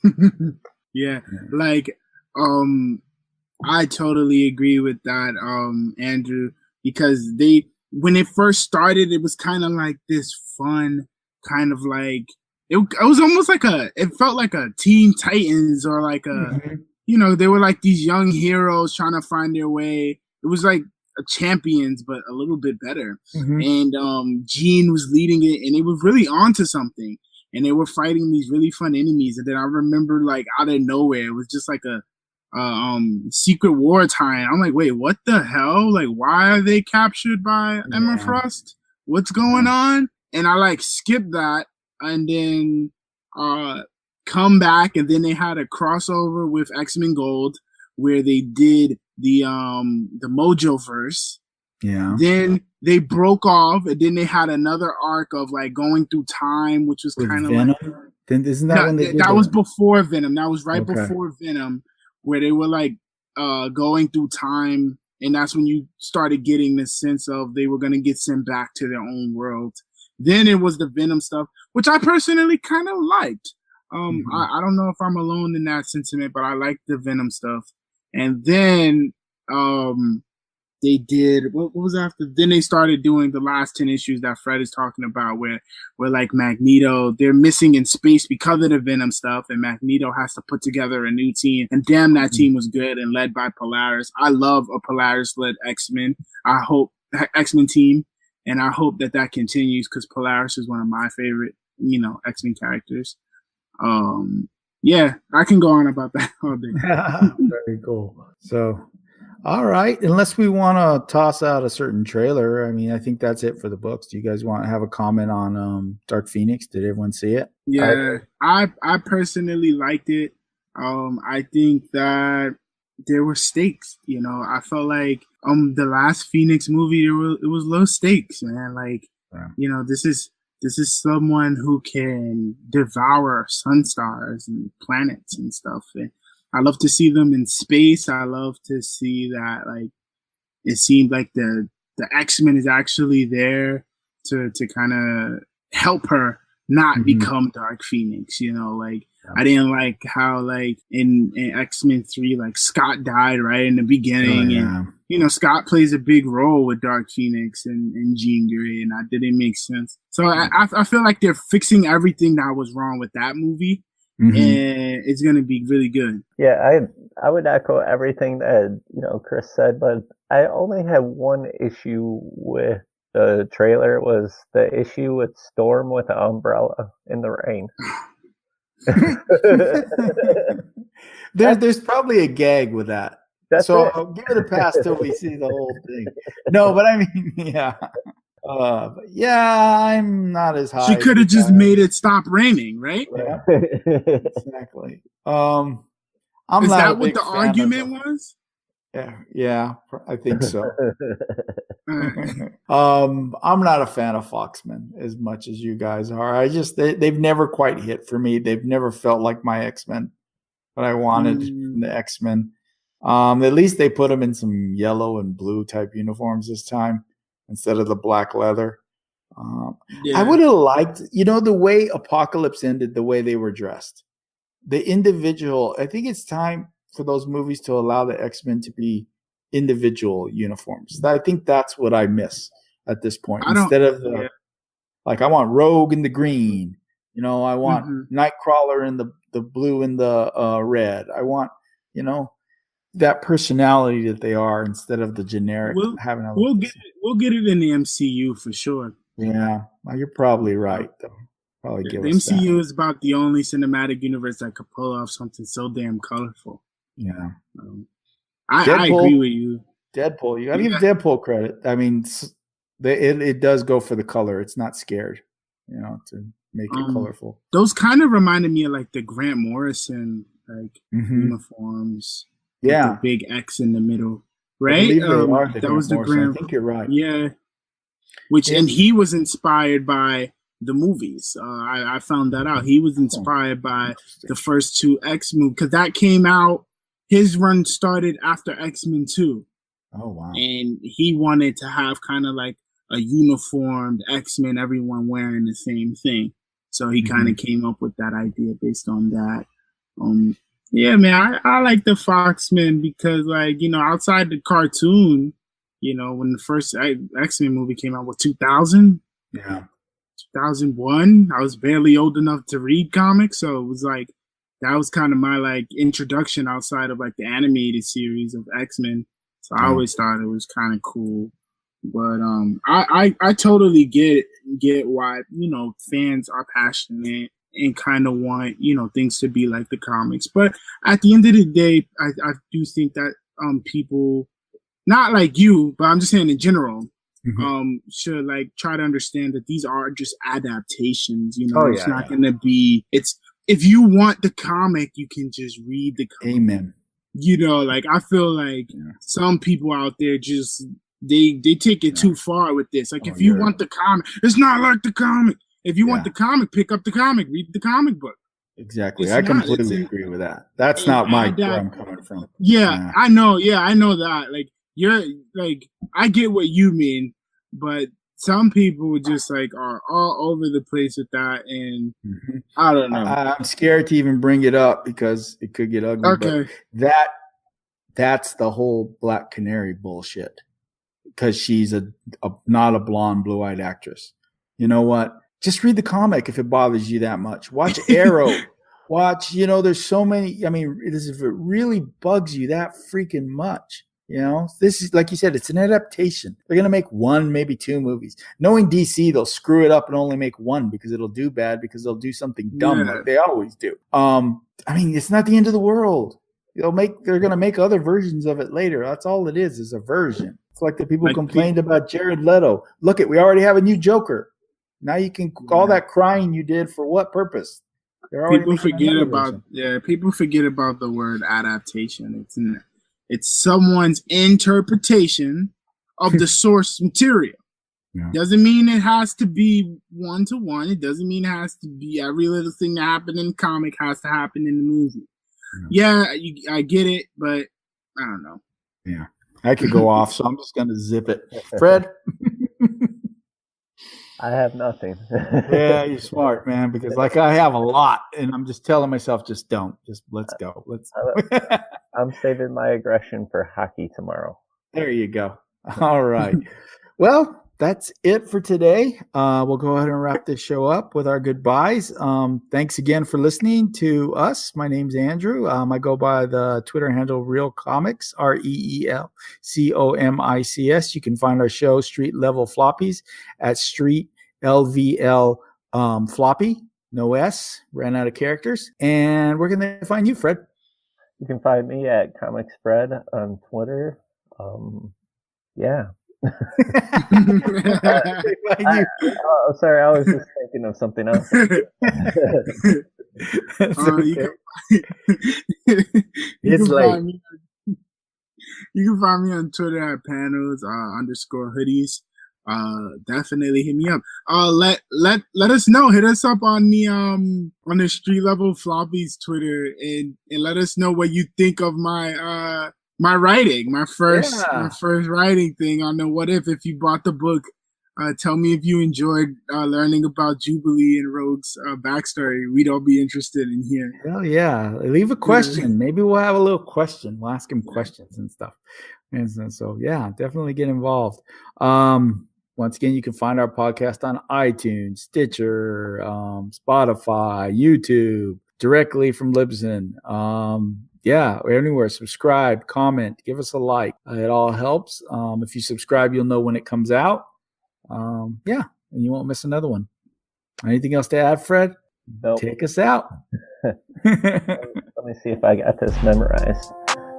Yeah, like. I totally agree with that, Andrew, because when it first started, it was kind of like this fun, kind of like, it was almost like it felt like a Teen Titans, or like they were like these young heroes trying to find their way. It was like a Champions, but a little bit better. And Jean was leading it, and it was really onto something. And they were fighting these really fun enemies. And then I remember, like, out of nowhere, it was just like a Secret War time. I'm like, wait, what the hell? Like, why are they captured by Emma Frost? What's going on? And I like skipped that, and then come back, and then they had a crossover with X-Men Gold where they did the Mojo verse. Yeah. Then they broke off, and then they had another arc of like going through time, which was kind of like. Then isn't that when they did that was before Venom? That was right before Venom, where they were like going through time, and that's when you started getting the sense of they were going to get sent back to their own world. Then it was the Venom stuff, which I personally kind of liked. I don't know if I'm alone in that sentiment, but I like the Venom stuff. And then they did what was after? Then they started doing the last 10 issues that Fred is talking about, where like Magneto, they're missing in space because of the Venom stuff, and Magneto has to put together a new team. And damn, that team was good and led by Polaris. I love a Polaris-led X-Men. I hope X-Men team, and I hope that continues because Polaris is one of my favorite, X-Men characters. Yeah, I can go on about that all day. Very cool. So, all right. Unless we want to toss out a certain trailer, I mean, I think that's it for the books. Do you guys want to have a comment on Dark Phoenix? Did everyone see it? Yeah, I personally liked it. I think that there were stakes. I felt like the last Phoenix movie, it was low stakes, man. Like, this is someone who can devour sun stars and planets and stuff. And I love to see them in space. I love to see that, like, it seemed like the X-Men is actually there to kind of help her not become Dark Phoenix. I didn't like how, like, in X-Men 3, like, Scott died right in the beginning. And, Scott plays a big role with Dark Phoenix and Jean Grey, and that didn't make sense. So I feel like they're fixing everything that was wrong with that movie. And it's going to be really good. Yeah, I would echo everything that, Chris said, but I only have one issue with the trailer. It was the issue with Storm with an umbrella in the rain. There's probably a gag with that. So I'll give it a pass till we see the whole thing. No, but I mean, yeah. I'm not as high. She could have just made it stop raining, right? Yeah, exactly. I'm Is not that what the argument was? Yeah, I think so. I'm not a fan of Foxmen as much as you guys are. They've never quite hit for me. They've never felt like my X-Men, what I wanted from the X-Men. At least they put them in some yellow and blue type uniforms this time instead of the black leather. I would have liked, the way Apocalypse ended, the way they were dressed. The individual, I think it's time for those movies to allow the X-Men to be individual uniforms. I think that's what I miss at this point. Instead of like, I want Rogue in the green. I want Nightcrawler in the blue and the red. I want, that personality that they are instead of the generic. We'll get it in the MCU for sure. Yeah, well, you're probably right. Though. Probably the MCU is about the only cinematic universe that could pull off something so damn colorful. Yeah, I agree with you. Deadpool, you got to give Deadpool credit. I mean, it does go for the color. It's not scared, to make it colorful. Those kind of reminded me of like the Grant Morrison uniforms. Yeah, with the big X in the middle, right? That was the Grant. I think you're right. Yeah, and he was inspired by the movies. I found that out. He was inspired by the first two X movies because that came out. His run started after X-Men 2. Oh wow! And he wanted to have kind of like a uniformed X-Men, everyone wearing the same thing. So he kind of came up with that idea based on that. Yeah, man, I like the Foxmen because, like, outside the cartoon, when the first X-Men movie came out, 2000? Yeah. 2001? I was barely old enough to read comics, so it was like, that was kind of my, like, introduction outside of, like, the animated series of X-Men. So I always thought it was kind of cool. But I totally get why, fans are passionate and kind of want, things to be like the comics. But at the end of the day, I do think that people, not like you, but I'm just saying in general, should like try to understand that these are just adaptations. It's not going to be, if you want the comic, you can just read the comic. Amen. Like I feel like some people out there just, they take it too far with this. Like if you want the comic, it's not like the comic. If you want the comic, pick up the comic, read the comic book. Exactly. I completely agree with that. That's not where I'm coming from. Yeah, I know. Yeah, I know that. Like, you're like, I get what you mean, but some people just like are all over the place with that, and I don't know. I'm scared to even bring it up because it could get ugly. Okay. But that's the whole Black Canary bullshit. Because she's not a blonde, blue-eyed actress. You know what? Just read the comic if it bothers you that much. Watch Arrow. Watch, there's so many. I mean, if it really bugs you that freaking much, this is, like you said, it's an adaptation. They're going to make one, maybe two movies. Knowing DC, they'll screw it up and only make one because it'll do bad because they'll do something dumb like they always do. I mean, it's not the end of the world. They're going to make other versions of it later. That's all it is a version. It's like the people complained about Jared Leto. Look, we already have a new Joker. Now you can all that crying you did for what purpose? People forget about the word adaptation. It's someone's interpretation of the source material. Yeah. Doesn't mean it has to be one to one. It doesn't mean it has to be every little thing that happened in the comic has to happen in the movie. Yeah, I get it, but I don't know. Yeah. I could go off, so I'm just going to zip it. Fred? I have nothing. Yeah, you're smart, man, because I have a lot, and I'm just telling myself, just don't. Just let's go. I'm saving my aggression for hockey tomorrow. There you go. All right. Well, that's it for today. We'll go ahead and wrap this show up with our goodbyes. Thanks again for listening to us. My name's Andrew. I go by the Twitter handle Real Comics, REELCOMICS. You can find our show Street Level Floppies at Street LVL Floppy. No S. Ran out of characters. And where can they find you, Fred? You can find me at Comics Fred on Twitter. Yeah. Sorry, I was just thinking of something else. It's late. You can find me on Twitter at panels _hoodies. Definitely hit me up. Let us know. Hit us up on the Street Level Floppies Twitter and let us know what you think of my writing, my first writing thing on the What If you bought the book. Tell me if you enjoyed learning about Jubilee and Rogue's backstory. We'd all be interested in hearing. Hell yeah. Leave a question. Maybe we'll have a little question. We'll ask him questions and stuff. And so, yeah, definitely get involved. Once again, you can find our podcast on iTunes, Stitcher, Spotify, YouTube, directly from Libsyn. Yeah, anywhere. Subscribe, comment, give us a like. It all helps. If you subscribe, you'll know when it comes out. Yeah, and you won't miss another one. Anything else to add, Fred? Nope. Take us out. Let me see if I got this memorized.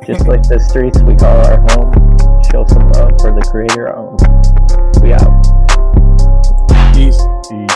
Just like the streets we call our home, show some love for the creator owned. We out. Peace. Peace.